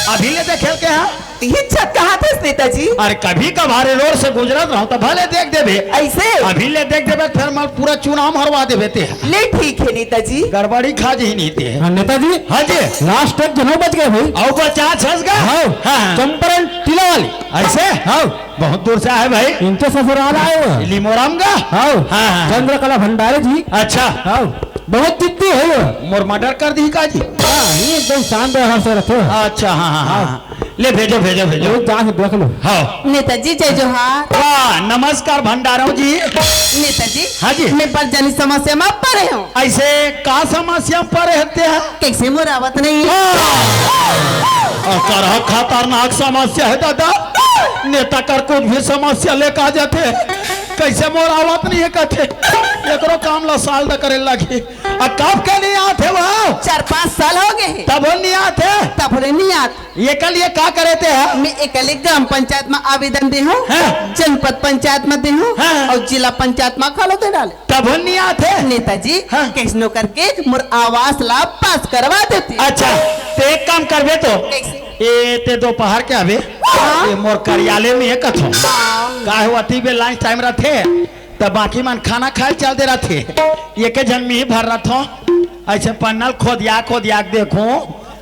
[SPEAKER 6] अभी ले देखे के हाँ
[SPEAKER 4] ये छत कहाँ था नेताजी
[SPEAKER 6] अरे कभी कभार रोड से गुजरत रहूँ तो भले देख देबे
[SPEAKER 4] ऐसे
[SPEAKER 6] अभी ले देख देबे फिर mal पूरा चुनाव हरवा देबे ते
[SPEAKER 4] ले ठीक है नेताजी
[SPEAKER 6] गड़बड़ी खा जी नहीं ते
[SPEAKER 1] हाँ, नेताजी
[SPEAKER 6] हाँ जी
[SPEAKER 1] लास्ट तक जनों बच गए भाई
[SPEAKER 6] और बचा छस गा
[SPEAKER 1] हाँ
[SPEAKER 6] हाँ
[SPEAKER 1] चंपारण टीला वाली
[SPEAKER 6] ऐसे
[SPEAKER 1] हाँ
[SPEAKER 6] बहुत दूर से आए भाई
[SPEAKER 1] इनके ससुराल आए हुए हैं।
[SPEAKER 6] लिमोराम का
[SPEAKER 1] हाँ
[SPEAKER 6] हाँ, हाँ।
[SPEAKER 1] चंद्रकला भंडारे जी
[SPEAKER 6] अच्छा
[SPEAKER 1] हाँ बहुत चित्ती है वो
[SPEAKER 6] मोर मर्डर कर दी का जी
[SPEAKER 1] हाँ ये एकदम शांत व्यवहार से रखे हो।
[SPEAKER 6] अच्छा हाँ हाँ हाँ ले भेजो भेजो भेजो
[SPEAKER 1] जहाँ से देख लो।
[SPEAKER 6] हाँ
[SPEAKER 5] नेताजी जय जोहार।
[SPEAKER 6] वाह नमस्कार भंडारों जी।
[SPEAKER 5] नेताजी
[SPEAKER 6] हाँ जी।
[SPEAKER 5] मैं परजनी समस्या में पड़े हूँ।
[SPEAKER 6] ऐसे का समस्या पर रहते हैं
[SPEAKER 5] कैसे मुरावत नहीं है?
[SPEAKER 6] कर खतरनाक समस्या है दादा। नेता कर कुछ भी समस्या लेकर आ जाते कैसे मोरावत नहीं है कहते एकरो काम ला साल तक करे लगी। अब कब के नहीं आते वो
[SPEAKER 5] 4-5 साल हो गए
[SPEAKER 6] तब वो नहीं आते
[SPEAKER 5] तब नहीं आते।
[SPEAKER 6] ये कल ये क्या करे थे
[SPEAKER 5] मैं एकले ग्राम पंचायत में आवेदन दे हूँ,
[SPEAKER 6] हाँ।
[SPEAKER 5] जनपद पंचायत में दे हूँ
[SPEAKER 6] हाँ।
[SPEAKER 5] और जिला पंचायत में खालो दे डाले।
[SPEAKER 6] तब वो नहीं आते।
[SPEAKER 5] नेताजी
[SPEAKER 6] हाँ।
[SPEAKER 5] कैसनो करके मोर आवास लाभ पास करवा देते।
[SPEAKER 6] अच्छा तो एक काम करबे तो
[SPEAKER 5] कैसे?
[SPEAKER 6] ये ते दोपहर के आवे ये मोर कार्यालय में है कथो का हुआ थी बे लंच टाइम रखे तब बाकी मन खाना खाए चल दे रहे ये के जन्म ही भर रहा था ऐसे पन्नल खोद या देखूं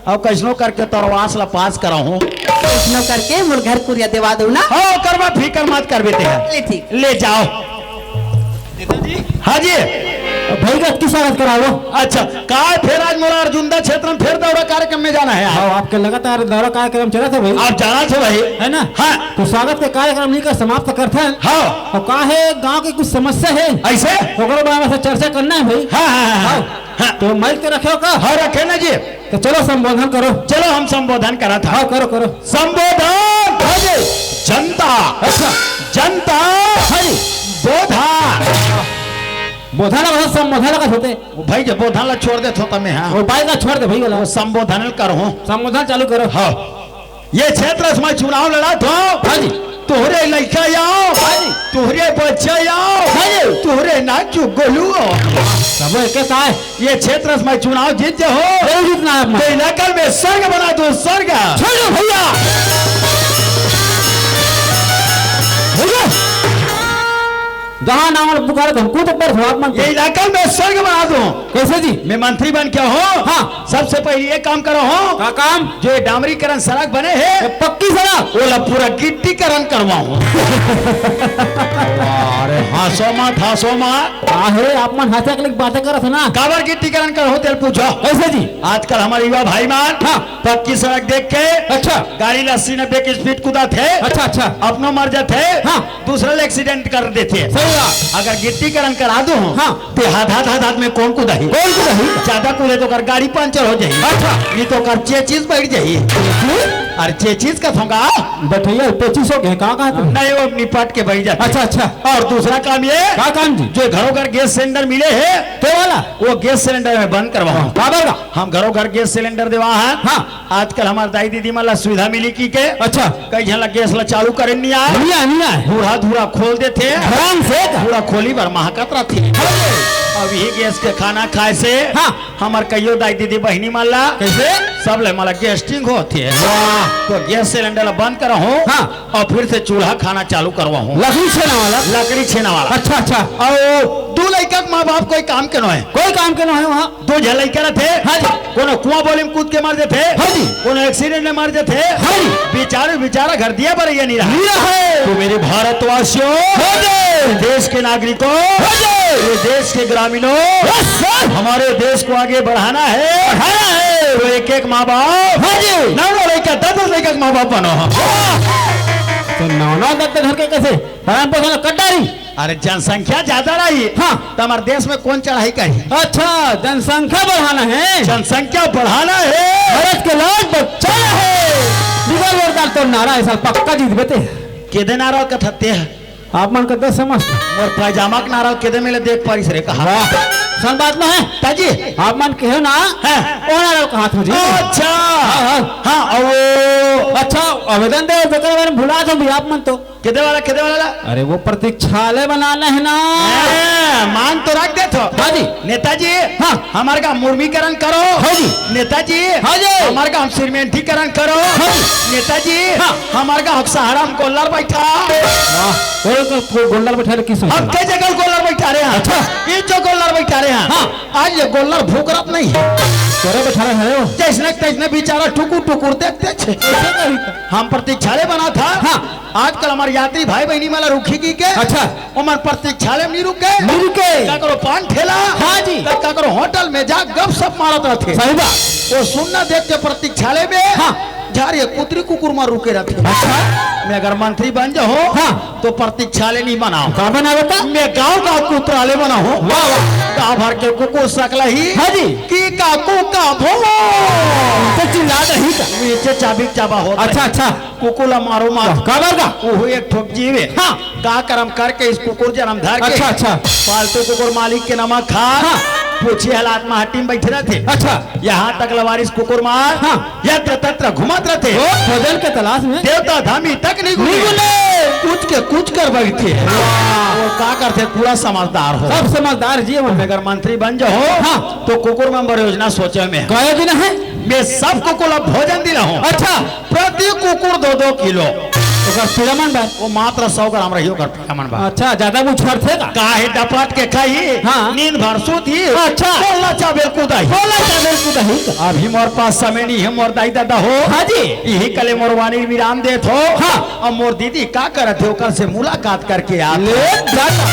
[SPEAKER 6] और कैसनो करके तरवास ला पास कराऊं
[SPEAKER 5] कैसनो करके मोर घर कुरिया देवा दो ना।
[SPEAKER 6] हो करवा फिकर मत कर बेटे
[SPEAKER 5] ले ठीक।
[SPEAKER 6] ले जाओ हाँ जी
[SPEAKER 1] भाई का की स्वागत कराओ।
[SPEAKER 6] अच्छा काय फिर आज मोरा अर्जुनदा क्षेत्र में फिर दौरा कार्यक्रम में जाना है
[SPEAKER 1] हाँ आपके लगातार दौरा कार्यक्रम चला था भाई।
[SPEAKER 6] आप जाना छो भाई
[SPEAKER 1] है ना?
[SPEAKER 6] हाँ
[SPEAKER 1] तो स्वागत के कार्यक्रम लेकर समाप्त करते हैं।
[SPEAKER 6] हाँ
[SPEAKER 1] और कहा है गांव की कुछ समस्या है
[SPEAKER 6] ऐसे
[SPEAKER 1] ओकरे बारे में चर्चा करना है भाई।
[SPEAKER 6] हाँ हाँ हाँ हाँ
[SPEAKER 1] तो माइक के रखे हो का?
[SPEAKER 6] हाँ रखे ना जी।
[SPEAKER 1] तो चलो संबोधन करो।
[SPEAKER 6] चलो हम संबोधन करा था।
[SPEAKER 1] हाँ करो करो।
[SPEAKER 6] संबोधन जनता।
[SPEAKER 1] अच्छा
[SPEAKER 6] जनता बोधा
[SPEAKER 1] बोधा लगा संबोधन लगा होते
[SPEAKER 6] भाई जब बोधन ला छोड़ दे तो मैं हाँ
[SPEAKER 1] वो बाई का छोड़ दे भाई वाला
[SPEAKER 6] वो संबोधन करो
[SPEAKER 1] संबोधन चालू करो।
[SPEAKER 6] हाँ ये क्षेत्र में चुनाव लड़ा तो
[SPEAKER 1] हाँ जी
[SPEAKER 6] तोहरे लड़का आओ तोहरे बच्चे आओ तोहरे नाचू गोलू
[SPEAKER 1] सब एक है
[SPEAKER 6] ये क्षेत्र में चुनाव जीत हो
[SPEAKER 1] जितना है
[SPEAKER 6] तो इलाका में स्वर्ग बना दो स्वर्ग
[SPEAKER 1] छोड़ो भैया जहाँ नाम पुकारे हमको तो पर
[SPEAKER 6] ये इलाका में स्वर्ग बना दो।
[SPEAKER 1] कैसे जी?
[SPEAKER 6] मैं मंत्री बन के हो
[SPEAKER 1] हाँ।
[SPEAKER 6] सबसे पहले ये काम करो हो
[SPEAKER 1] का काम
[SPEAKER 6] जो ये डामरीकरण सड़क बने है
[SPEAKER 1] पक्की सड़क
[SPEAKER 6] वो ला पूरा गिट्टीकरण करवाऊं। अरे हासो मत
[SPEAKER 1] आहे आप मन हंसे के बातें करत है ना।
[SPEAKER 6] काबर गिट्टीकरण कर हो तेल पूछो
[SPEAKER 1] कैसे जी?
[SPEAKER 6] आजकल हमारे युवा भाई मान
[SPEAKER 1] हाँ।
[SPEAKER 6] पक्की सड़क देख के
[SPEAKER 1] अच्छा
[SPEAKER 6] गाड़ी 80-90 की स्पीड कूदा थे
[SPEAKER 1] अच्छा अच्छा
[SPEAKER 6] अपनो मर जाते
[SPEAKER 1] हाँ।
[SPEAKER 6] दूसरा एक्सीडेंट कर देते
[SPEAKER 1] सही बात।
[SPEAKER 6] अगर गिट्टीकरण करा दो
[SPEAKER 1] हाँ।
[SPEAKER 6] तो हाथ में कौन कूदा ही
[SPEAKER 1] कौन को नहीं
[SPEAKER 6] ज्यादा कूदे तो कर गाड़ी पंचर हो जाएगी।
[SPEAKER 1] अच्छा।
[SPEAKER 6] नहीं तो कर चेचिस बैठ जाइए अरे चेचिस का थोंगा
[SPEAKER 1] बैठैया 25 हो गए कहाँ कहाँ
[SPEAKER 6] नहीं वो निपट के बैठ जाते।
[SPEAKER 1] अच्छा अच्छा
[SPEAKER 6] और दूसरा काम ये
[SPEAKER 1] का काम जी?
[SPEAKER 6] जो घरों घर गैस सिलेंडर मिले है
[SPEAKER 1] तो वाला
[SPEAKER 6] वो गैस सिलेंडर में बंद करवाओ।
[SPEAKER 1] काबर का?
[SPEAKER 6] हम घरों घर गैस सिलेंडर देवा है
[SPEAKER 1] हाँ।
[SPEAKER 6] आजकल हमारे दाई दीदी माला सुविधा मिली की के
[SPEAKER 1] अच्छा
[SPEAKER 6] कई झला गैस ला चालू करे नहीं आए
[SPEAKER 1] नहीं है
[SPEAKER 6] धूरा धूरा खोल देते
[SPEAKER 1] आराम से
[SPEAKER 6] धूरा खोली पर महकत रहती अब यही गैस के खाना खाए से
[SPEAKER 1] हाँ।
[SPEAKER 6] हमार कईयो दाई दीदी बहनी माला
[SPEAKER 1] कैसे?
[SPEAKER 6] सब ले माला गैस्टिंग होती है
[SPEAKER 1] वाह।
[SPEAKER 6] तो गैस सिलेंडर बंद करो
[SPEAKER 1] हाँ।
[SPEAKER 6] और फिर से चूल्हा खाना चालू करवाऊं
[SPEAKER 1] लकड़ी छेना वाला।
[SPEAKER 6] लकड़ी छेना वाला।
[SPEAKER 1] अच्छा अच्छा
[SPEAKER 6] और दो लड़का माँ बाप कोई काम के न है
[SPEAKER 1] कोई काम के ना है वहाँ।
[SPEAKER 6] दो लड़का थे
[SPEAKER 1] हाँ जी।
[SPEAKER 6] कोनो कुआं बोले में कूद के मार देते
[SPEAKER 1] हाँ जी।
[SPEAKER 6] कोनो एक्सीडेंट में मार देते
[SPEAKER 1] हाँ जी।
[SPEAKER 6] बेचारा घर दिया पर ये नहीं रहा
[SPEAKER 1] लिया है।
[SPEAKER 6] तो मेरे भारतवासियों देश के नागरिकों ये देश के ग्रामीणों हमारे देश को आगे बढ़ाना है तो एक एक माँ बाप नौ लड़का 10 लड़का माँ बाप बनो।
[SPEAKER 1] तो नौ दत्त घर के कैसे पालन पोषण कटारी।
[SPEAKER 6] अरे जनसंख्या ज्यादा रही
[SPEAKER 1] हाँ।
[SPEAKER 6] तो हमारे देश में कौन चढ़ाई करी
[SPEAKER 1] अच्छा जनसंख्या बढ़ाना है।
[SPEAKER 6] जनसंख्या बढ़ाना है
[SPEAKER 1] भारत के लाख बच्चा है बिगड़ वरदान तो नारा ऐसा पक्का जीत बेते
[SPEAKER 6] केदे नारा कथते है
[SPEAKER 1] आप मन करते समझ
[SPEAKER 6] और पैजामा के नारा केदे मिले देख पारिस रे कहा
[SPEAKER 1] सन बात में है
[SPEAKER 6] ताजी
[SPEAKER 1] आप मन कहो ना
[SPEAKER 6] हाँ।
[SPEAKER 1] ओ नारा कहा था जी।
[SPEAKER 6] अच्छा
[SPEAKER 1] हाँ।
[SPEAKER 6] हाँ और
[SPEAKER 1] अच्छा आवेदन दे तो मैंने भुला दो भी आप मन तो
[SPEAKER 6] केदे वाला
[SPEAKER 1] अरे वो प्रतीक्षालय बनाना है ना।
[SPEAKER 6] मान तो रख दे तो
[SPEAKER 1] हाँ जी।
[SPEAKER 6] नेताजी
[SPEAKER 1] हाँ।
[SPEAKER 6] हमारे का मुर्मीकरण करो
[SPEAKER 1] हाँ जी।
[SPEAKER 6] नेताजी
[SPEAKER 1] हाँ जी।
[SPEAKER 6] हमारे का हम सीमेंटीकरण करो
[SPEAKER 1] हाँ जी।
[SPEAKER 6] नेताजी
[SPEAKER 1] हाँ।
[SPEAKER 6] हमारे का सहारा हम गोल्लर बैठा
[SPEAKER 1] गोल्डर बैठा किस
[SPEAKER 6] हम कई जगह गोल्लर बैठा रहे हैं।
[SPEAKER 1] अच्छा।
[SPEAKER 6] ये जो गोल्लर बैठा रहे हैं
[SPEAKER 1] हाँ।
[SPEAKER 6] आज ये गोल्लर भूख रहा नहीं
[SPEAKER 1] तोरे बैठा रहे हो
[SPEAKER 6] जैसने तैसने बेचारा टुकुर देखते छे हम प्रतीक्षालय बना था
[SPEAKER 1] हाँ।
[SPEAKER 6] आजकल हमारे यात्री भाई बहनी वाला रुखी की के
[SPEAKER 1] अच्छा।
[SPEAKER 6] हमारे प्रतीक्षालय में नहीं रुके
[SPEAKER 1] नहीं रुके।
[SPEAKER 6] क्या करो पान ठेला
[SPEAKER 1] हाँ जी।
[SPEAKER 6] क्या करो होटल में जा गप सप मारत रहते
[SPEAKER 1] सही बात।
[SPEAKER 6] वो सुनना देख के प्रतीक्षालय में
[SPEAKER 1] हाँ।
[SPEAKER 6] झार ये कुतरी कुकुर में रुके रहते। मैं अगर मंत्री बन जाऊँ
[SPEAKER 1] हाँ।
[SPEAKER 6] तो प्रतीक्षालय नहीं बनाऊं।
[SPEAKER 1] का बना बता?
[SPEAKER 6] मैं गांव कुतराले बनाऊं।
[SPEAKER 1] वाह वाह।
[SPEAKER 6] गांव भर के कुकुर सकला ही
[SPEAKER 1] हाँ जी।
[SPEAKER 6] की काकू का भो
[SPEAKER 1] तो चिल्ला रही का।
[SPEAKER 6] नीचे चाबी चाबा होता।
[SPEAKER 1] अच्छा अच्छा।
[SPEAKER 6] कुकुला मारो मार
[SPEAKER 1] काबर का?
[SPEAKER 6] वो एक ठोक जीवे।
[SPEAKER 1] हाँ।
[SPEAKER 6] का कर्म करके इस कुकुर जन्म धर के
[SPEAKER 1] अच्छा अच्छा।
[SPEAKER 6] पालतू कुकुर मालिक के नमक खा
[SPEAKER 1] हाँ।
[SPEAKER 6] पूछी हालात में हट्टी में बैठे रहते।
[SPEAKER 1] अच्छा।
[SPEAKER 6] यहाँ तक लवारिस कुकुर मार
[SPEAKER 1] हाँ।
[SPEAKER 6] यत्र तत्र घुमत रहते।
[SPEAKER 1] भोजन के तलाश में
[SPEAKER 6] देवता धामी तक नहीं
[SPEAKER 1] गुले
[SPEAKER 6] कुछ कर बैठे। वो का करते पूरा समझदार हो।
[SPEAKER 1] सब समझदार जी
[SPEAKER 6] मैं अगर मंत्री बन जाओ
[SPEAKER 1] हाँ।
[SPEAKER 6] तो कुकुर मेंबर योजना सोचे में
[SPEAKER 1] कई दिन है?
[SPEAKER 6] मैं सब कुकुर भोजन दिला हूँ।
[SPEAKER 1] अच्छा।
[SPEAKER 6] प्रति कुकुर 2-2 किलो।
[SPEAKER 1] फिरमन बा
[SPEAKER 6] वो मात्र 100 ग्राम रही होकर फिरमन बा।
[SPEAKER 1] अच्छा ज्यादा मुछर थे का?
[SPEAKER 6] काहे डपट के खाई
[SPEAKER 1] हाँ।
[SPEAKER 6] नींद भर सूती।
[SPEAKER 1] अच्छा।
[SPEAKER 6] बोलना चाबेल कुदाई।
[SPEAKER 1] बोला चावल को दही का।
[SPEAKER 6] अभी मोर पास समय नहीं है। मोर दाई दादा हो
[SPEAKER 1] हाँ जी।
[SPEAKER 6] यही कले मोर वाणी विराम देत हो।
[SPEAKER 1] हाँ।
[SPEAKER 6] और मोर दीदी का करत हो ओकर से मुलाकात करके आ
[SPEAKER 1] ले जाता।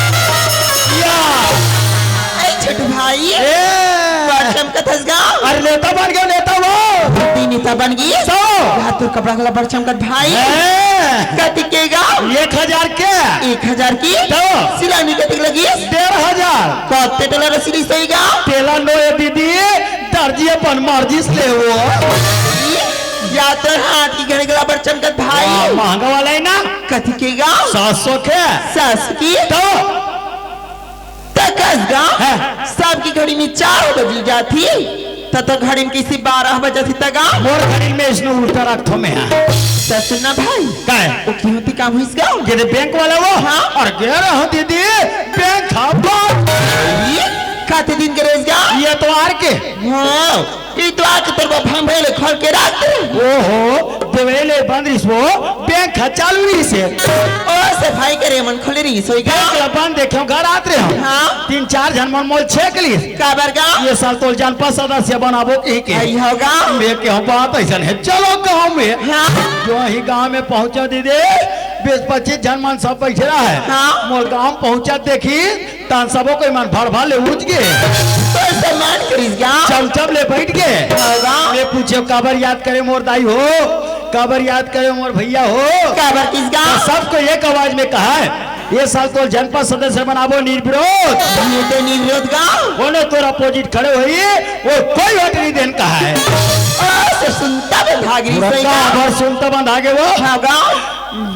[SPEAKER 3] ए छोटू भाई
[SPEAKER 6] ए
[SPEAKER 3] बड़चम का थसगा
[SPEAKER 6] अरे नेता बन गया नेता वो
[SPEAKER 3] तीन नेता बन गई
[SPEAKER 6] सौ
[SPEAKER 3] हाथ कपड़ा गला बड़चम का भाई
[SPEAKER 6] ए,
[SPEAKER 3] कति केगा
[SPEAKER 6] 1000 के
[SPEAKER 3] 1000 की
[SPEAKER 6] तो
[SPEAKER 3] सिलानी कति लगी
[SPEAKER 6] 15,000
[SPEAKER 3] कत्ते टोला रसीदी सहीगा
[SPEAKER 6] तेला नो ये दीदी दर्जी अपन मर्जी से ले वो
[SPEAKER 3] या तो हाथ की घड़ी गला बड़चम का भाई
[SPEAKER 6] महंगा वाला है ना
[SPEAKER 3] कति केगा
[SPEAKER 6] 700 के
[SPEAKER 3] सास की
[SPEAKER 6] तो
[SPEAKER 3] तकसगा
[SPEAKER 6] है।
[SPEAKER 3] सब की घड़ी में 4 बजी जाती तो घड़ी में किसी 12 बजे थी तगा
[SPEAKER 6] मोर घड़ी में इसने उल्टा रखो में है
[SPEAKER 3] तो सुनना भाई
[SPEAKER 6] का है
[SPEAKER 3] वो क्यों होती काम हुई इसका
[SPEAKER 6] ये बैंक वाला वो
[SPEAKER 3] हाँ।
[SPEAKER 6] और कह रहा हूँ दीदी बैंक खापा
[SPEAKER 3] ये खाते दिन करेगा
[SPEAKER 6] ये तो आर के
[SPEAKER 3] हाँ ये तो आके तेरे भाम भैले खोल के रख दे
[SPEAKER 6] ओहो देवेले बंदिश वो बैंक चालू रही से
[SPEAKER 3] ओ सफाई करे मन खोले रही सोई का
[SPEAKER 6] बैंक बंद देखो घर आते हो
[SPEAKER 3] हाँ
[SPEAKER 6] 3-4 जन मन मोल छेक ली
[SPEAKER 3] काबर का
[SPEAKER 6] ये साल तो जनपद सदस्य बनाबो के
[SPEAKER 3] आई होगा
[SPEAKER 6] मैं के हम बात ऐसा है चलो गाँव में
[SPEAKER 3] हाँ
[SPEAKER 6] जो ही गांव में पहुंचा दीदी 20-25 जन मन सब बैठे रहा है
[SPEAKER 3] हाँ।
[SPEAKER 6] मोर गांव पहुंचा देखी तान सबो को मन भर भर ले उठ गए
[SPEAKER 3] तो सम्मान करीगा
[SPEAKER 6] चमचम ले बैठ गए
[SPEAKER 3] होगा
[SPEAKER 6] मैं पूछे काबर याद करे मोर दाई हो काबर याद करे मोर भैया हो
[SPEAKER 3] काबर किसका
[SPEAKER 6] तो सबको एक आवाज में कहा है ये साल तो जनपद सदस्य बनाबो निर्विरोध
[SPEAKER 3] ये तो निरोध का
[SPEAKER 6] बोले तोर अपोजिट खड़े हुई वो कोई वोट नहीं देन कहा है
[SPEAKER 3] ओ से सुनता भी भाग रही सोई का
[SPEAKER 6] और सुनता बंद आगे वो
[SPEAKER 3] होगा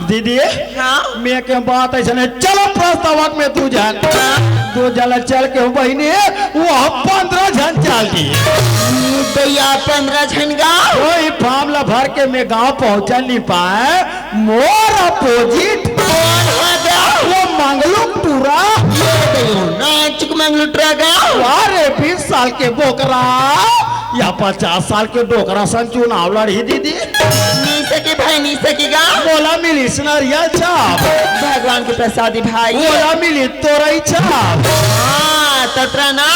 [SPEAKER 6] दीदी
[SPEAKER 3] हाँ
[SPEAKER 6] मैं के बात ऐसा नहीं चलो प्रस्तावक में तू जान दो जला चल के बहनी वो 15 जन चल दी
[SPEAKER 3] तो या 15 झनगा
[SPEAKER 6] कोई मामला भर के मैं गांव पहुंचा नहीं पाए मोर अपोजिट
[SPEAKER 3] कौन होगा
[SPEAKER 6] वो मंगलू पूरा
[SPEAKER 3] नाचुक मंगलू ट्रगा
[SPEAKER 6] अरे 20 साल के बोकरा या 50 साल के डोकरा सन चुनाव लड़ी दीदी
[SPEAKER 3] नहीं सके भाई नहीं सकेगा
[SPEAKER 6] बोला मिली सुनरिया छाप
[SPEAKER 3] भगवान के प्रसादी भाई
[SPEAKER 6] बोला मिली तोरई छाप
[SPEAKER 3] हाँ ततरा ना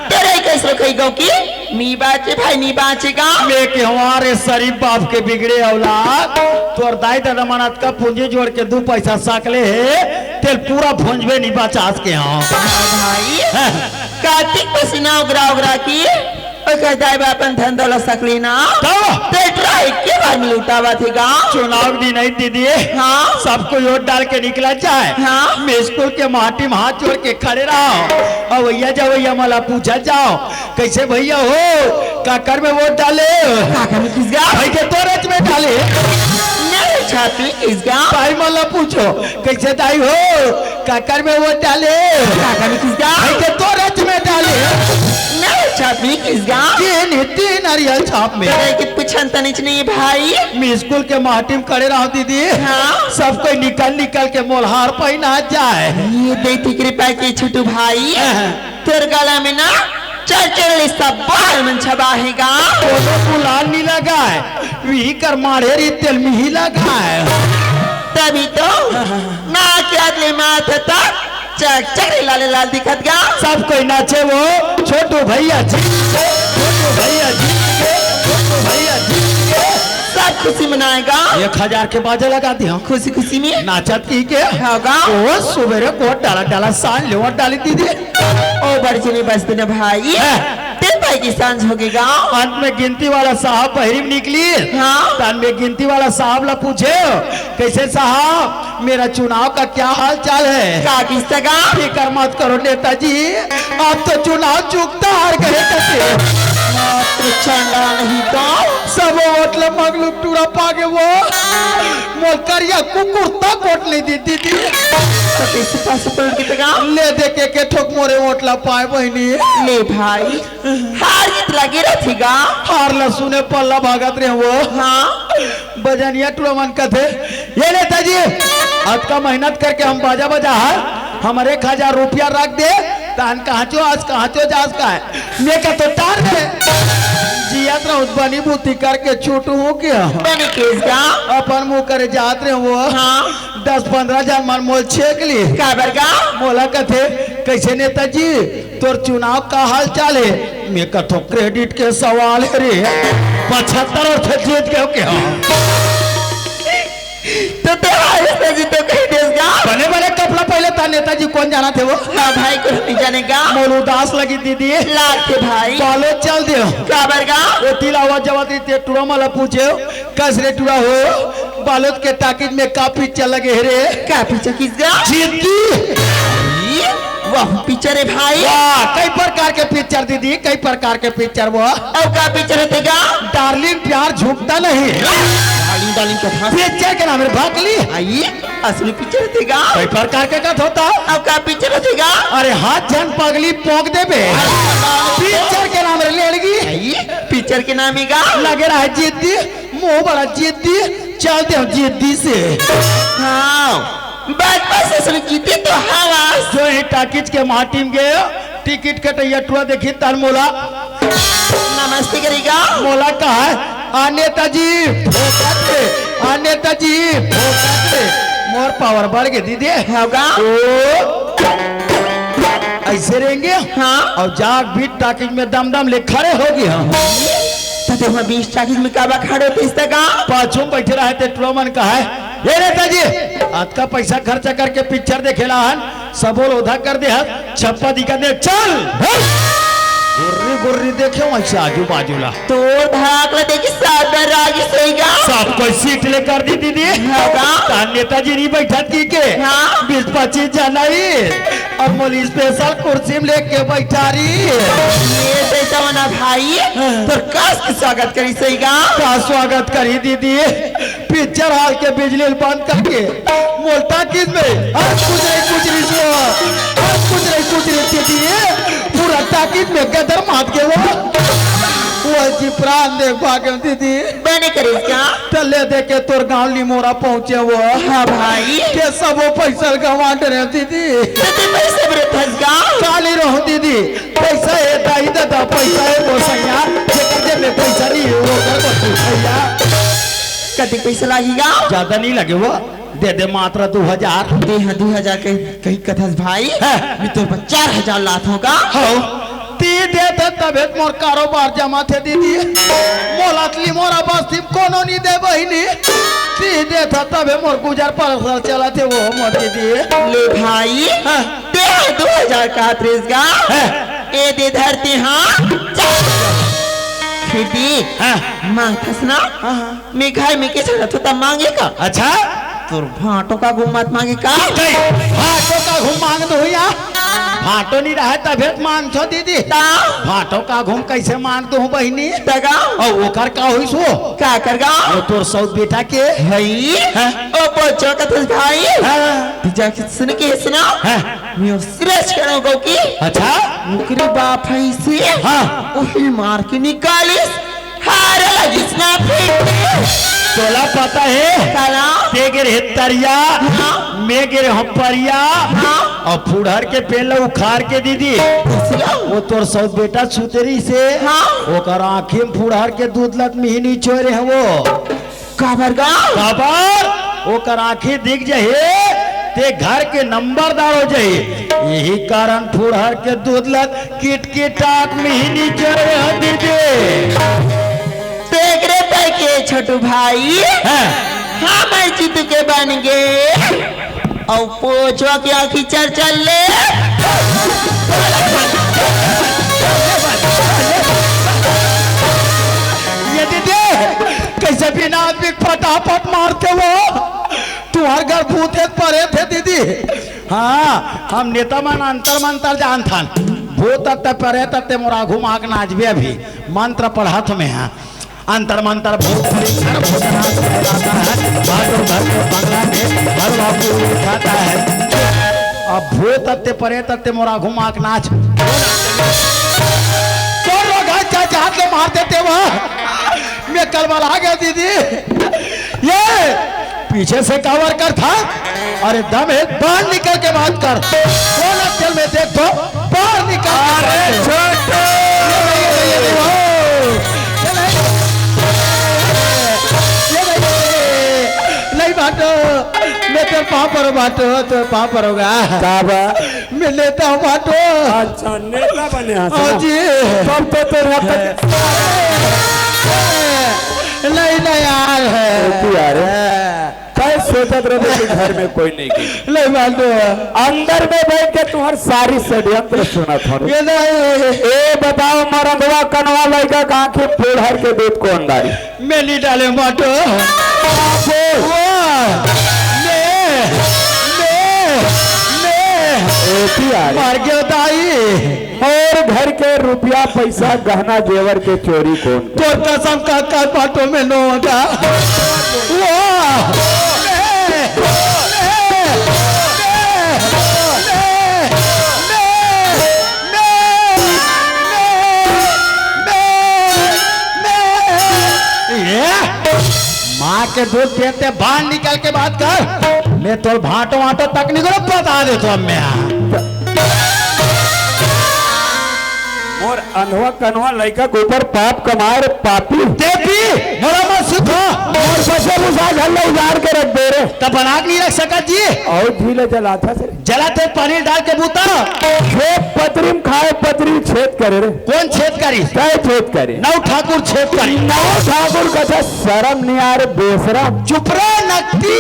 [SPEAKER 3] तेरे कैसे कही गो की मी बाचे भाई नी बाचेगा
[SPEAKER 6] मैं के हमारे शरीफ बाप के बिगड़े औलाद तोर दाई दादा मनत का पूंजी जोड़ के 2 पैसा सकले है तेल पूरा भुंजबे नहीं बचास के हाँ
[SPEAKER 3] भाई कार्तिक पसीना उगरा उगरा की दाई बापन धन दौलत सकली ना
[SPEAKER 6] तो
[SPEAKER 3] तेरा के बार में लुटावा थे गाँव
[SPEAKER 6] चुनाव भी नहीं दीदी
[SPEAKER 3] हाँ
[SPEAKER 6] सबको वोट डाल के निकला जाए
[SPEAKER 3] हाँ
[SPEAKER 6] मैं स्कूल के माटी में हाथ जोड़ के खड़े रहो और भैया जाओ भैया मला पूछा जाओ कैसे भैया हो काकर में वोट डाले
[SPEAKER 3] काका में किस गाँव
[SPEAKER 6] भाई के तो रच में डाले
[SPEAKER 3] नहीं छापी किस गाँव
[SPEAKER 6] भाई मला पूछो कैसे दाई हो काकर में वोट डाले
[SPEAKER 3] काका में किस गाँव
[SPEAKER 6] भाई के तो रच में डाले
[SPEAKER 3] नहीं छापी किस गाँव
[SPEAKER 6] नीति नारियल छाप में
[SPEAKER 3] तेरे की पूछन तनिच नहीं भाई
[SPEAKER 6] मैं स्कूल के माटी में खड़े रहो दीदी
[SPEAKER 3] हाँ
[SPEAKER 6] सब कोई निकल के मोलहार पहना जाए
[SPEAKER 3] ये देती कृपा की छोटू भाई तेरे गला में ना चल सब बाल मन छबाहेगा
[SPEAKER 6] कोनो गुलाल नहीं लगा है वही कर मारे री तेल में ही लगा है
[SPEAKER 3] तभी तो ना क्या ले माथे तक चक चक लाल लाल दिखत गा
[SPEAKER 6] सब कोई नाचे वो छोटू भैया जी छोटू भैया जी छोटू भैया जी
[SPEAKER 3] सब खुशी मनाएगा
[SPEAKER 6] 1000 के बाजे लगा दी हम
[SPEAKER 3] खुशी खुशी में
[SPEAKER 6] नाचत की के
[SPEAKER 3] होगा
[SPEAKER 6] ओ सुबेरे कोट डाला डाला सान ले डाली दीदी
[SPEAKER 3] ओ बड़चनी बस न भाई ते काहे की सांझ होगेगा?
[SPEAKER 6] अंत में गिनती वाला साहब बहरी में निकली।
[SPEAKER 3] हाँ।
[SPEAKER 6] तन में गिनती वाला साहब ला पूछे, कैसे साहब मेरा चुनाव का क्या हाल चाल है?
[SPEAKER 3] का किसका?
[SPEAKER 6] फिकर मत करो नेताजी, आप तो चुनाव चूकता हार गए कैसे
[SPEAKER 3] मात्र चंडा नहीं तो
[SPEAKER 6] सब मतलब मगलुक टूरा पागे वो मोलकरिया कुकुर तक वोट नहीं दी थी।
[SPEAKER 3] तो कैसे पास पलट के तगा?
[SPEAKER 6] ले दे के ठोक मोरे वोटला पाए बहनी।
[SPEAKER 3] ले भाई हार जीत लगे रहेगा।
[SPEAKER 6] हार ला सुने पल्ला भागत रहे वो।
[SPEAKER 3] हाँ
[SPEAKER 6] बजनिया टूरा मन कथे ये नेताजी आज का मेहनत करके हम बाजा बजा है हमारे 1000 रुपया रख दे तान कहाचो आज कहाचो जास का है मैं का तो टार दे जियात रहा बनी बूती करके छूटू हूँ क्या
[SPEAKER 3] मैंने किसका?
[SPEAKER 6] अपन मुँह करे जात रहे वो।
[SPEAKER 3] हाँ
[SPEAKER 6] 10-15 हजार मन मोल छेक ली
[SPEAKER 3] का बरगा?
[SPEAKER 6] मोला कथे कैसे नेताजी तोर चुनाव का हाल चाल है? मैं कथो क्रेडिट के सवाल है रे 75 और जीत गए क्या?
[SPEAKER 3] तो नेताजी तो कहीं देगा।
[SPEAKER 6] बने बने कपड़ा पहले था नेताजी कौन जाना थे वो?
[SPEAKER 3] हाँ भाई को नहीं जानेगा।
[SPEAKER 6] मोल उदास लगी दीदी
[SPEAKER 3] लाख के भाई
[SPEAKER 6] बालो चल दियो
[SPEAKER 3] का बरगा?
[SPEAKER 6] वो तिलावा जवाब दी टूरा माला पूछे कस रे टूरा हो बालोद के टाकिज में काफी चल लगे रे
[SPEAKER 3] का पीछे किसका?
[SPEAKER 6] जीती
[SPEAKER 3] वाह पिक्चर है भाई।
[SPEAKER 6] वाह कई प्रकार के पिक्चर दीदी कई प्रकार के पिक्चर वो
[SPEAKER 3] अब का पिक्चर होतेगा?
[SPEAKER 6] डार्लिंग प्यार झुकता नहीं
[SPEAKER 3] डालिंग को फांस
[SPEAKER 6] पिक्चर के नाम है भाकली
[SPEAKER 3] आइए असली पिक्चर होतेगा।
[SPEAKER 6] कई प्रकार के कथ होता
[SPEAKER 3] अब का पिक्चर होतेगा?
[SPEAKER 6] अरे हाथ जन पगली पोंक देबे पिक्चर के नाम है लेड़गी
[SPEAKER 3] आइए पिक्चर के नाम है
[SPEAKER 6] लगे रहा है जिद्दी मुंह बड़ा जिद्दी चलते हो जिद्दी से
[SPEAKER 3] हाँ बस असली जीते तो हवा
[SPEAKER 6] जो ही टाकिज के महा टीम गए टिकट कटैया टुआ देखी तार मोला
[SPEAKER 3] नमस्ते करेगा।
[SPEAKER 6] मोला कहा है आ नेताजी आ नेताजी मोर पावर बढ़ गए दीदी
[SPEAKER 3] होगा
[SPEAKER 6] ऐसे रहेंगे
[SPEAKER 3] हाँ
[SPEAKER 6] और जाग भी टाकिज में दम दम ले खड़े होगी हम
[SPEAKER 3] तो हम 20 टाकिज में काबा खड़े होते इस तक
[SPEAKER 6] पाछू बैठे रहे थे टुरमन का है ये नेताजी आज का पैसा खर्चा करके पिक्चर देखेला हन सबोल उधा कर दे छप्पा दिखा दे चल गुर्री गुर्री देखे वैसे आजू बाजू ला
[SPEAKER 3] तो धाकला देखी सादर आगे सोएगा
[SPEAKER 6] सब कोई सीट लेकर दी दीदी
[SPEAKER 3] होगा
[SPEAKER 6] नेताजी नहीं बैठा थी के
[SPEAKER 3] हाँ
[SPEAKER 6] 20-25 जनवरी और मोली स्पेशल कुर्सी में लेके बैठा रही
[SPEAKER 3] ये पैसा वाला भाई तो कस की स्वागत करी सोएगा
[SPEAKER 6] का स्वागत करी दीदी पिक्चर हॉल के बिजली बंद करके मोल्टा किस में कुछ नहीं दीदी पूरा ताकिद में गदर मात के वो जी प्राण देख भागे दीदी
[SPEAKER 3] बने करेगा
[SPEAKER 6] तले दे के तोर गांव लिमोरा पहुंचे वो
[SPEAKER 3] हाँ भाई
[SPEAKER 6] के सब वो पैसा गंवा रहे दीदी
[SPEAKER 3] कितने पैसे मेरे फंसगा
[SPEAKER 6] काली रहो दीदी पैसा है दाई दादा पैसा है वो सैया जे में पैसा नहीं है वो कर को भैया
[SPEAKER 3] कति पैसा लगेगा
[SPEAKER 6] ज्यादा नहीं लगे वो दे मात्र 2000
[SPEAKER 3] दे हाँ 2000 कहीं कथस भाई मैं तो 4000 लाख होगा
[SPEAKER 6] हो ती दे तो तबेत मोर कारोबार जमा थे दीदी मोलातली मोरा बस्ती कोनो नहीं दे बहिनी ती दे था तबे मोर गुजर पर चला थे वो मोर दीदी
[SPEAKER 3] ले भाई दे 2000 का त्रेसगा ए दे धरती हाँ खेती मांगतस ना मैं घर में के चला तो तब मांगेगा
[SPEAKER 6] अच्छा
[SPEAKER 3] तोर भाटो का घूमत मांगे का
[SPEAKER 6] भाटो का घूम मांग दो या भाटो नहीं रहा तबेत मांग छो दीदी भाटो का घूम कैसे मांग दो बहिनी
[SPEAKER 3] तगा
[SPEAKER 6] और ओकर का हुई सो
[SPEAKER 3] का करगा
[SPEAKER 6] वो तोर सौत बेटा के
[SPEAKER 3] हई ओ बच्चा का तो भाई तिजा सुन के सुना मैं श्रेष्ठ करूंगा की
[SPEAKER 6] अच्छा
[SPEAKER 3] मुकरी बाप है से
[SPEAKER 6] हाँ
[SPEAKER 3] वही मार के निकालिस हार लगिस ना फिर
[SPEAKER 6] तोला पता है
[SPEAKER 3] काला
[SPEAKER 6] ते गिरे तरिया मैं गिरे हपरिया और फुड़हर के पेल उखाड़ के दीदी वो तोर सौत बेटा सुतरी से ओकर आँखी में फुड़हर के दूध लत मिहिनी चोरे है वो
[SPEAKER 3] काबरगा
[SPEAKER 6] काबर ओकर आँखी दिख जाए ते घर के नंबरदार हो जाए यही कारण फुड़हर के दूध लत किट किटाक मिहिनी चोरे है दीदी
[SPEAKER 3] देख रहे के छोटू भाई हम जीत के बन गए और पोछो क्या खिचर चल ले
[SPEAKER 6] कैसे बिना आदमी फटाफट मारते वो तुम्हारे घर भूत पड़े थे दीदी। हाँ हम नेता मन अंतर मंत्र जान था भूत परे तत्ते मोरा घुमा के नाच भी मंत्र पढ़ा तुम्हें। हाँ अंतर मंत्र भूत भूतनाथ कहलाता है, बहादुर घर के बंगला में हर बाबू उठाता है। अब भूत तत्ते परे तत्ते मोरा घुमा के नाच तो लोग हाथ ले मार देते वह। मैं कल वाला आ गया दीदी, ये पीछे से कवर कर था। अरे दम है बाहर निकल के बात कर, चल में देख तो बाहर निकल। नहीं बाटो मैं तो पापड़ बाटो तो पापड़ होगा मैं लेता हूँ बाटो।
[SPEAKER 1] अच्छा नेता बने
[SPEAKER 6] जी
[SPEAKER 1] तब तो
[SPEAKER 6] नहीं नहीं यार
[SPEAKER 1] यार कई सोचत रहे कि घर में कोई नहीं की
[SPEAKER 6] नहीं बाटो
[SPEAKER 1] अंदर में बैठ के तुम्हारी सारी षड्यंत्र सुना था।
[SPEAKER 6] ये नहीं
[SPEAKER 1] ए बताओ मरंगवा कनवा लड़का कहाँ के पेड़ हर के दूध को अंदारी
[SPEAKER 6] मैं नहीं डाले बाटो। मार गया दाई
[SPEAKER 1] और घर के रुपया पैसा गहना जेवर के चोरी कौन
[SPEAKER 6] तो कसम का बाटो में नो होगा। माँ के दूध पीते बाहर निकल के बात कर। मैं तो भाटो वाटो तक निकलो बता दे तो मैं
[SPEAKER 1] और अनवा कनवा लड़का के ऊपर पाप कमाए रे पापी
[SPEAKER 6] देवी मोरा मत सुखो
[SPEAKER 1] और बसे मुसा घर में उजाड़ के रख दे रे
[SPEAKER 6] तब बना के नहीं रख सका जी
[SPEAKER 1] और झीले जलाता से
[SPEAKER 6] जलाते पानी डाल के बूता
[SPEAKER 1] खेत पतरी में खाए पतरी छेद करे रे
[SPEAKER 6] कौन छेद करी
[SPEAKER 1] क्या छेद करे
[SPEAKER 6] नौ ठाकुर छेद करी
[SPEAKER 1] नौ ठाकुर कथा शर्म नहीं आ रे बेशरम
[SPEAKER 6] चुप रे नकती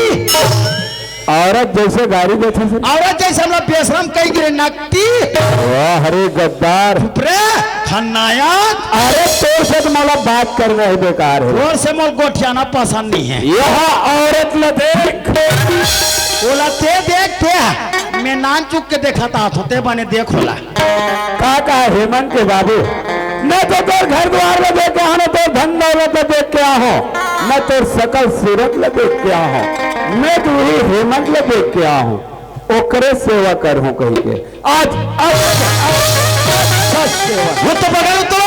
[SPEAKER 1] औरत जैसे गाड़ी बैठे से
[SPEAKER 6] औरत जैसे हम लोग बेशरम कही गिरे नकती
[SPEAKER 1] वाह हरे गद्दार
[SPEAKER 6] चुप रे खन्नायक।
[SPEAKER 1] अरे तो से तो मतलब बात करना ही बेकार है
[SPEAKER 6] और से मोल गोठियाना पसंद नहीं है।
[SPEAKER 1] यह औरत ल देख
[SPEAKER 6] बोला ते देखते मैं नान चुक के देखा था होते बने देख होला
[SPEAKER 1] का हेमंत के बाबू मैं तो तोर घर द्वार में देख के आ तो धन दौलत में देख के आहो मैं तो सकल सूरत में देख के आहो मैं तो ही हेमंत में देख के आहो ओकरे सेवा कर हूं कहीं के आज
[SPEAKER 6] वो तो बगल तो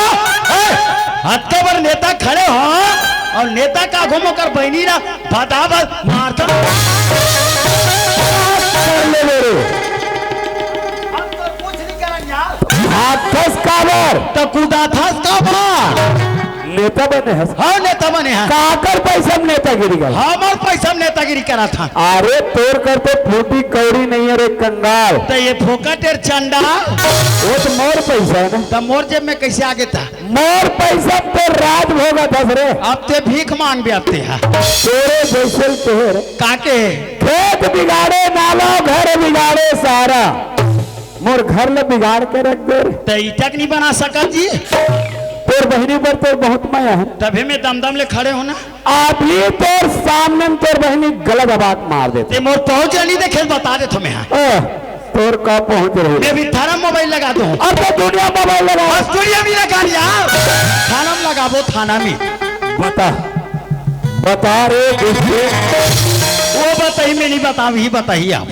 [SPEAKER 6] हत्ते पर नेता खड़े हो और नेता का घूमो कर बहनी ना बदाबद मारता
[SPEAKER 1] तो
[SPEAKER 6] कूदा था
[SPEAKER 1] नेता बने हैं
[SPEAKER 6] हाँ नेता बने हैं
[SPEAKER 1] काकर पैसा में नेतागिरी कर
[SPEAKER 6] हमार पैसा में नेतागिरी करा था।
[SPEAKER 1] अरे तोड़ कर तो फूटी कौड़ी नहीं है रे कंगाल
[SPEAKER 6] तो ये फोकट है चंडा
[SPEAKER 1] वो तो मोर पैसा है ना
[SPEAKER 6] तो मोर जेब में कैसे आगे था
[SPEAKER 1] मोर पैसा तो राज भोगा था रे
[SPEAKER 6] अब ते भीख मांग भी आते हैं
[SPEAKER 1] तेरे जैसे तेरे
[SPEAKER 6] काके
[SPEAKER 1] खेत बिगाड़े नाला घर बिगाड़े सारा मोर घर में बिगाड़ के रख दे
[SPEAKER 6] तो ईटक नहीं बना सका जी
[SPEAKER 1] तोर बहनी पर तो बहुत माया है
[SPEAKER 6] तभी में दमदम ले खड़े होना
[SPEAKER 1] अभी तोर सामने में तोर बहनी गलत आवाज मार देते
[SPEAKER 6] मोर पहुंच नहीं देखे बता दे तुम्हें
[SPEAKER 1] तोर का पहुंच रही
[SPEAKER 6] मैं भी थाना मोबाइल लगा दूं
[SPEAKER 1] अब तो दुनिया मोबाइल लगा
[SPEAKER 6] दुनिया भी लगा लिया थाना में लगाबो थाना में
[SPEAKER 1] बता रे
[SPEAKER 6] वो बताइए मैं नहीं बता ही बताइए आप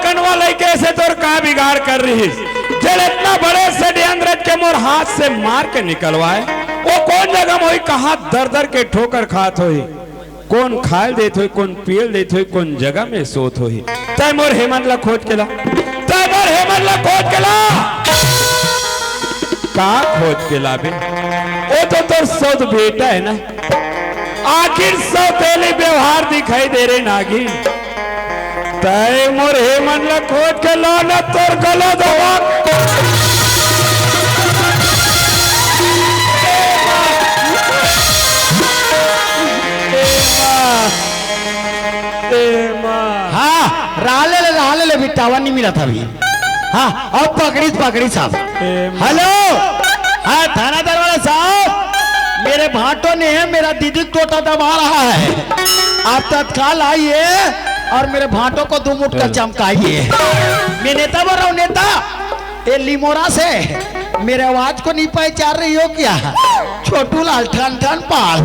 [SPEAKER 1] कनवा लड़के से तोर का बिगाड़ कर रही जब इतना बड़े षड्यंत्र के मोर हाथ से मार के निकलवाए वो कौन जगह होई कहा दर दर के ठोकर खात होई कौन खाल देत होई कौन पियल देत होई कौन जगह में सोत होई तय मोर हेमंत ला खोज केला तय मोर हेमंत ला खोज केला का खोज केला बे वो तो तोर सौद बेटा है ना आखिर सौतेली व्यवहार दिखाई दे रहे नागिन तय मोर हेमंत ला खोज के लो न तोर गला दबा
[SPEAKER 6] हाँ राले ले बिटावा नहीं मिला था अभी। हाँ अब पकड़ी साहब। हेलो हाँ थानादार वाला साहब, मेरे भाटों ने मेरा दीदी टोटा दबा रहा है, आप तत्काल आइए और मेरे भाटों को 2 मुठ का चमकाइए। मैं नेता बोल रहा हूँ, नेता ये लिमोरा से मेरे आवाज को नहीं पहचान रही हो क्या? छोटू लाल ठन ठन पाल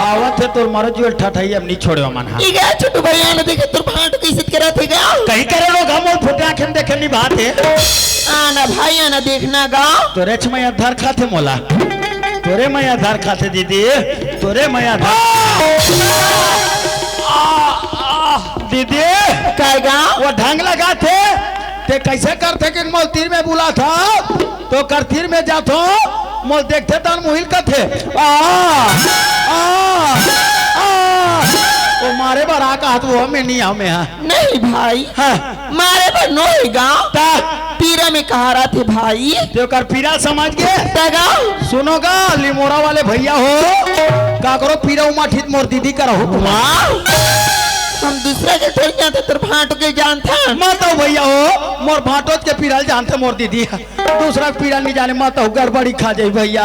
[SPEAKER 6] आवत है तोर मारो जो ठठाई अब नहीं छोड़े मन। हाँ
[SPEAKER 3] ठीक है छोटू भैया ने देखे तोर भाट कैसे करा थे गाँव
[SPEAKER 6] कहीं करे लोग हम और फुटे आंखें देखे नहीं बात है।
[SPEAKER 3] आना भाई आना देखना गाँव
[SPEAKER 6] तोरे मैं आधार खाते मोला, तोरे मैं आधार खाते दीदी, तोरे मैं आधार दीदी
[SPEAKER 3] काय गाँव
[SPEAKER 6] वो ढंग लगा थे ते कैसे करते कि मोल तीर में बुला था तो कर तीर में जातो मोल देखते तो मुहिल का थे वो मारे बरा का हाथ वो में नहीं आओ में। हाँ
[SPEAKER 3] नहीं भाई
[SPEAKER 6] हाँ
[SPEAKER 3] मारे पर नो है गाँव पीरा में कहा रहा थे भाई
[SPEAKER 6] तो कर पीरा समझ गए
[SPEAKER 3] गाँव
[SPEAKER 6] सुनोगा लिमोरा वाले भैया हो का करो पीरा उमा ठीक मोर दीदी का रहो
[SPEAKER 3] हम दूसरे के थोड़ी जानते तेरे भाटो के जानता
[SPEAKER 6] माता भैया हो मोर भाटो के पीरल जानते मोर दीदी दूसरा पीरल नहीं जाने माता गड़बड़ी खा जाए भैया।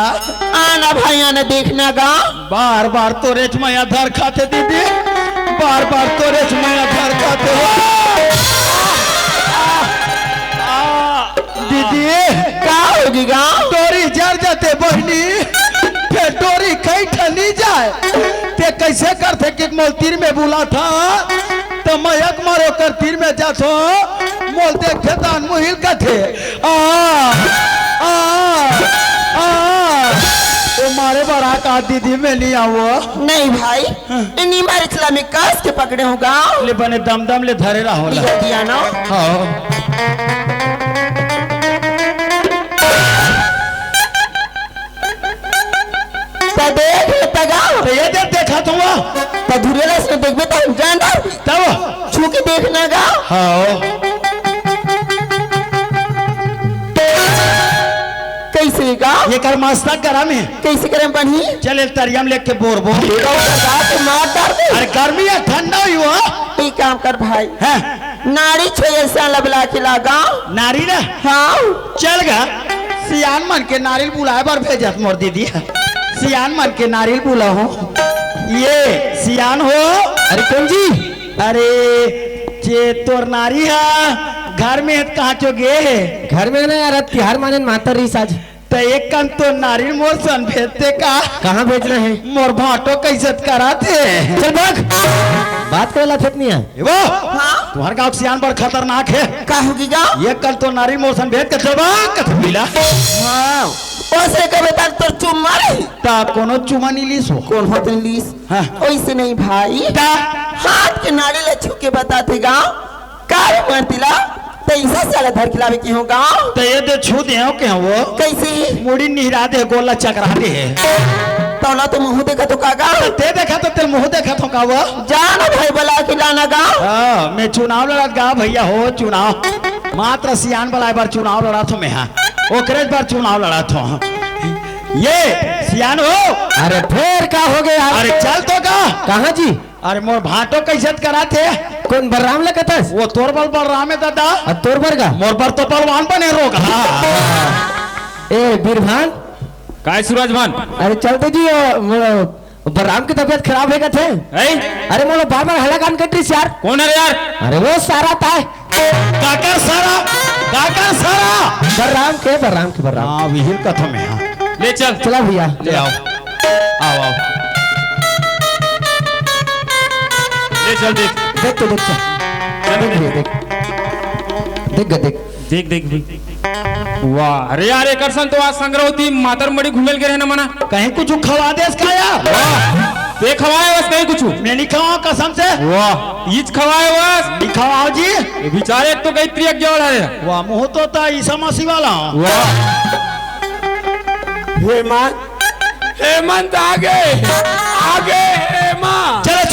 [SPEAKER 3] आना भाई आना देखना गाँव
[SPEAKER 6] बार बार तो रेच में आधार खाते दीदी, बार बार तो रेच में आधार खाते हो दीदी
[SPEAKER 3] क्या होगी गाँव
[SPEAKER 6] डोरी जर जाते बहनी फिर डोरी कहीं ठनी जाए ते कैसे करते कि मोल तीर में बुला था तो मैं एक मारो कर तीर में जातो मोल देखे दान मुहिल का थे तो मारे बड़ा का दीदी में नहीं आओ
[SPEAKER 3] नहीं भाई इन्हीं मारे चला में कस के पकड़े हो गाँव
[SPEAKER 6] ले बने दम दम ले धरे रहो
[SPEAKER 3] दिया ना देख गाँव
[SPEAKER 6] तो ये देख देखा तुम
[SPEAKER 3] धुरेला से देखबे तो जान
[SPEAKER 6] तब
[SPEAKER 3] छू के देखना गाँव
[SPEAKER 6] हाँ
[SPEAKER 3] कैसे गाँव
[SPEAKER 6] ये कर मस्तक करा में
[SPEAKER 3] कैसे करें बनी
[SPEAKER 6] चल एक तरियम लेके बोर
[SPEAKER 3] मार डाल दे
[SPEAKER 6] अरे गर्मी है ठंडा ही हुआ
[SPEAKER 3] ये काम कर भाई
[SPEAKER 6] है
[SPEAKER 3] नारी छोड़ लबला खिला गाँव
[SPEAKER 6] नारी ना
[SPEAKER 3] हाँ
[SPEAKER 6] चल गा सियान मन के नारियल बुलाए बार भेजत मोर दीदी सियान मन के नारियल बुला हो ये सियान हो। अरे कौन जी अरे जे तोर नारी है घर में कहाँ चो गे
[SPEAKER 1] घर में ना यार तिहार मानन माता रही साज
[SPEAKER 6] तो एक कन तो नारियल मोर सन भेजते का
[SPEAKER 1] कहाँ भेजना है
[SPEAKER 6] मोर भाटो कैसे कराते
[SPEAKER 1] चल भाग बात करेला खेत नहीं है
[SPEAKER 6] वो तुम्हारे गाँव सियान बड़ खतरनाक है
[SPEAKER 3] का होगी गाँव
[SPEAKER 6] ये कल तो नारियल मोर सन भेज के चल मिला
[SPEAKER 3] हाँ ओसे कबे तक तो चुम्मा रही
[SPEAKER 6] ता कोनो चुमा नहीं लीस हो
[SPEAKER 3] कौन होते लीस
[SPEAKER 6] हाँ।
[SPEAKER 3] ओइसे नहीं भाई
[SPEAKER 6] ता
[SPEAKER 3] हाथ के नारी ले छू के बताते गाँव कार मरतिला पैसा साला धर खिलावे की हो गाँव
[SPEAKER 6] तो ये दे छू दे हो क्या वो
[SPEAKER 3] कैसे
[SPEAKER 6] मुड़ी निहरा दे गोला चकरा दे
[SPEAKER 3] तौला तो मुँह देखा तो का गाँव
[SPEAKER 6] ते देखा तो तेरे मुँह देखा तो का वो
[SPEAKER 3] जाना भाई बुला के लाना गाँव
[SPEAKER 6] हाँ मैं चुनाव लड़ा गा भैया हो चुनाव मात्र सियान वाला बार चुनाव लड़ा था मैं। हाँ ओकरे बार चुनाव लड़ा था ये सियान हो।
[SPEAKER 1] अरे फिर का हो गया
[SPEAKER 6] अरे चल तो का
[SPEAKER 1] कहाँ जी
[SPEAKER 6] अरे मोर भाटो कैसे करा थे
[SPEAKER 1] कौन बलराम लगता है
[SPEAKER 6] वो तोर बल बलराम है दादा
[SPEAKER 1] और तोर बरगा
[SPEAKER 6] मोर पर तो पहलवान बने रोगा
[SPEAKER 1] ए बीरभान
[SPEAKER 7] काय सूरज भान
[SPEAKER 1] अरे चलते जी बलराम की तबीयत खराब है थे अरे मोलो बार बार हला काम कर रही यार
[SPEAKER 7] कौन है यार
[SPEAKER 1] अरे वो सारा था
[SPEAKER 6] काका सारा
[SPEAKER 1] बलराम के बलराम
[SPEAKER 6] हाँ विहिर कथा में। हाँ
[SPEAKER 7] ले चल
[SPEAKER 1] चला भैया
[SPEAKER 6] ले आओ आओ
[SPEAKER 7] ले चल देख
[SPEAKER 1] देख तो देख
[SPEAKER 7] देख देख देख वाह अरे यार एक तो आज संग्रह होती मातर मड़ी घूमेल के रहना मना
[SPEAKER 6] कहीं कुछ खवा दे खाया
[SPEAKER 7] ते खवाए बस नहीं कुछ
[SPEAKER 6] मैं नहीं खावा कसम से
[SPEAKER 7] वाह ईच खवाए बस
[SPEAKER 6] नहीं खावाओ जी
[SPEAKER 7] ये बेचारे एक तो कई त्रियक जवड़ है
[SPEAKER 6] वाह मुँह तो था ईसा मसीह वाला
[SPEAKER 1] हेमंत आगे हेमंत
[SPEAKER 6] चलो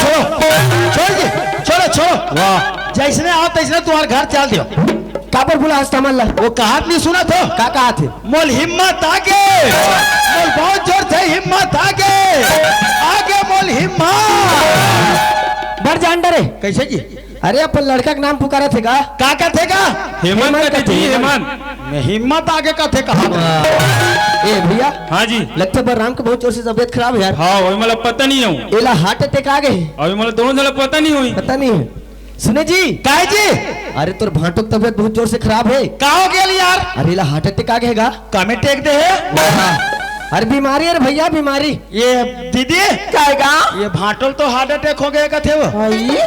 [SPEAKER 6] छोड़ो वाह जैसने आओ तैसने तुम्हारे घर चल दियो
[SPEAKER 1] काबर बुला हस्ता मल्ला
[SPEAKER 6] वो कहा नहीं सुना तो
[SPEAKER 1] का कहा थे
[SPEAKER 6] मोल हिम्मत आगे मोल बहुत जोर से हिम्मत आगे मोल हिम्मत
[SPEAKER 5] बर जान डरे
[SPEAKER 6] कैसे जी?
[SPEAKER 5] अरे अपन लड़का का नाम पुकारा थे
[SPEAKER 6] का कहते का?
[SPEAKER 7] हेमंत का जी हेमंत।
[SPEAKER 6] हिम्मत आगे कहते कहा?
[SPEAKER 5] ए भैया
[SPEAKER 7] हाँ जी।
[SPEAKER 5] लगता बलराम के बहुत जोर से तबियत खराब है यार।
[SPEAKER 7] हाँ वही मतलब पता नहीं हूँ।
[SPEAKER 5] एला हार्ट अटैक आ गए
[SPEAKER 7] अभी मतलब दोनों जन पता नहीं हुई।
[SPEAKER 5] पता नहीं है। सुने जी
[SPEAKER 6] काहे जी?
[SPEAKER 5] अरे तोर भांटो की तबियत बहुत जोर से खराब है।
[SPEAKER 6] का हो गया यार?
[SPEAKER 5] अरे एला हार्ट अटैक आ गएगा।
[SPEAKER 6] कामे टेक दे है?
[SPEAKER 5] अरे बीमारी है भैया बीमारी।
[SPEAKER 6] ये दीदी
[SPEAKER 3] काएगा
[SPEAKER 6] ये भाटल तो हार्ट अटैक हो गया कथे वो।
[SPEAKER 3] भाई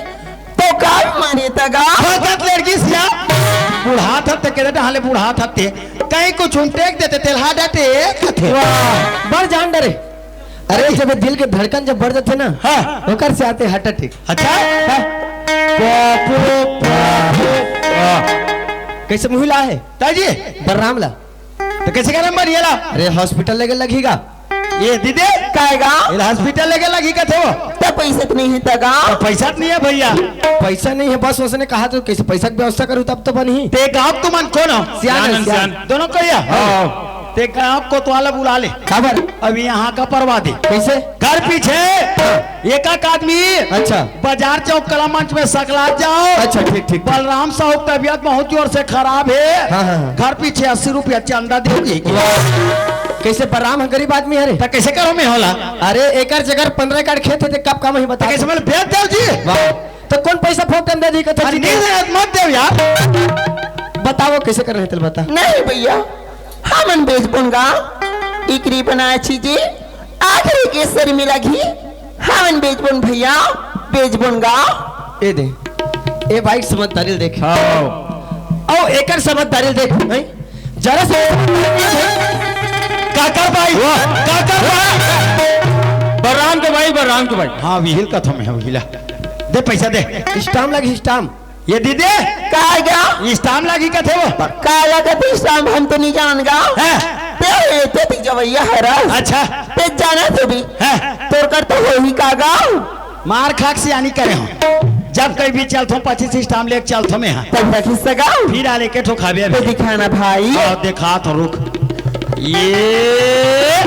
[SPEAKER 3] तो का मारे तगा
[SPEAKER 6] फसत लड़की सिया बुढ़ा था ते कहते हाले बुढ़ा था ते कहीं कुछ टेक देते तेल हार्ट अटैक कथे।
[SPEAKER 5] बर जान डरे अरे जब दिल के धड़कन जब बढ़ जाते ना
[SPEAKER 6] हाँ।
[SPEAKER 5] होकर से आते हार्ट अटैक।
[SPEAKER 6] अच्छा
[SPEAKER 5] कैसे महिला है
[SPEAKER 6] ताजी
[SPEAKER 5] बलराम ला
[SPEAKER 6] तो कैसे का नंबर ये ला?
[SPEAKER 5] अरे हॉस्पिटल लेके लगेगा।
[SPEAKER 6] ये दीदी
[SPEAKER 3] काएगा
[SPEAKER 6] ये हॉस्पिटल लेके लगी कथे वो।
[SPEAKER 3] तो पैसे तो नहीं है तगा
[SPEAKER 6] तो पैसा नहीं है भैया।
[SPEAKER 5] पैसा नहीं है बस उसने कहा तो कैसे पैसा की व्यवस्था करूँ तब तो बनी।
[SPEAKER 6] ते गाँव तुमन कौन हो?
[SPEAKER 5] सियान है, सियान।
[SPEAKER 6] दोनों कहिया ते गाँव को तो वाला बुला ले
[SPEAKER 5] खबर
[SPEAKER 6] अभी यहाँ का परवा दे।
[SPEAKER 5] कैसे?
[SPEAKER 6] घर पीछे एक आदमी
[SPEAKER 5] अच्छा
[SPEAKER 6] बाजार चौक कला मंच में सकला जाओ।
[SPEAKER 5] अच्छा ठीक ठीक।
[SPEAKER 6] बलराम साहब तबियत बहुत जोर से खराब है।
[SPEAKER 5] हाँ, हाँ।
[SPEAKER 6] घर पीछे 80 रुपया चंदा दोगी।
[SPEAKER 5] कैसे बलराम है गरीब आदमी है रे।
[SPEAKER 6] तो कैसे करो में होला?
[SPEAKER 5] अरे एकड़ जगह 15 एकड़ खेत है कब काम ही बता।
[SPEAKER 6] कैसे मैंने भेज दो जी?
[SPEAKER 5] वाह, तो कौन पैसा फोक दे दी कथा
[SPEAKER 6] अरे
[SPEAKER 5] जी
[SPEAKER 6] नहीं दे, मत दे यार।
[SPEAKER 5] बताओ कैसे कर रहे थे बता।
[SPEAKER 3] नहीं भैया हमन बेच बुनगा इकरी बनाया चीजें आखिरी के सर मिला घी हमन बेच बुन भैया बेच बुनगा।
[SPEAKER 5] ए दे ए भाई समझदारी देख। ओ एकड़ समझदारी देख नहीं जरा से
[SPEAKER 6] काकर भाई काकर भाई
[SPEAKER 7] बलराम के भाई।
[SPEAKER 6] हाँ विहिल कथो में है विहिला दे पैसा दे।
[SPEAKER 5] स्टाम लगी स्टाम।
[SPEAKER 6] ये दीदी
[SPEAKER 3] काएगा
[SPEAKER 6] स्टाम लगी कथे वो।
[SPEAKER 3] काला का तो शाम हम तो नहीं जानगा
[SPEAKER 6] हैं?
[SPEAKER 3] ते ते जवैया हरा
[SPEAKER 6] अच्छा
[SPEAKER 3] ते जाना तो भी
[SPEAKER 6] हैं?
[SPEAKER 3] तोर कर तो हो ही कागा
[SPEAKER 6] मार खाक से यानी करे हो जब कहीं भी चलतो 25 स्टाम लेके चलतो में हाँ
[SPEAKER 3] तब तक सगा
[SPEAKER 6] फिर आले के ठो खाबे
[SPEAKER 3] तो दिखाना भाई
[SPEAKER 6] देखा तो रुक ये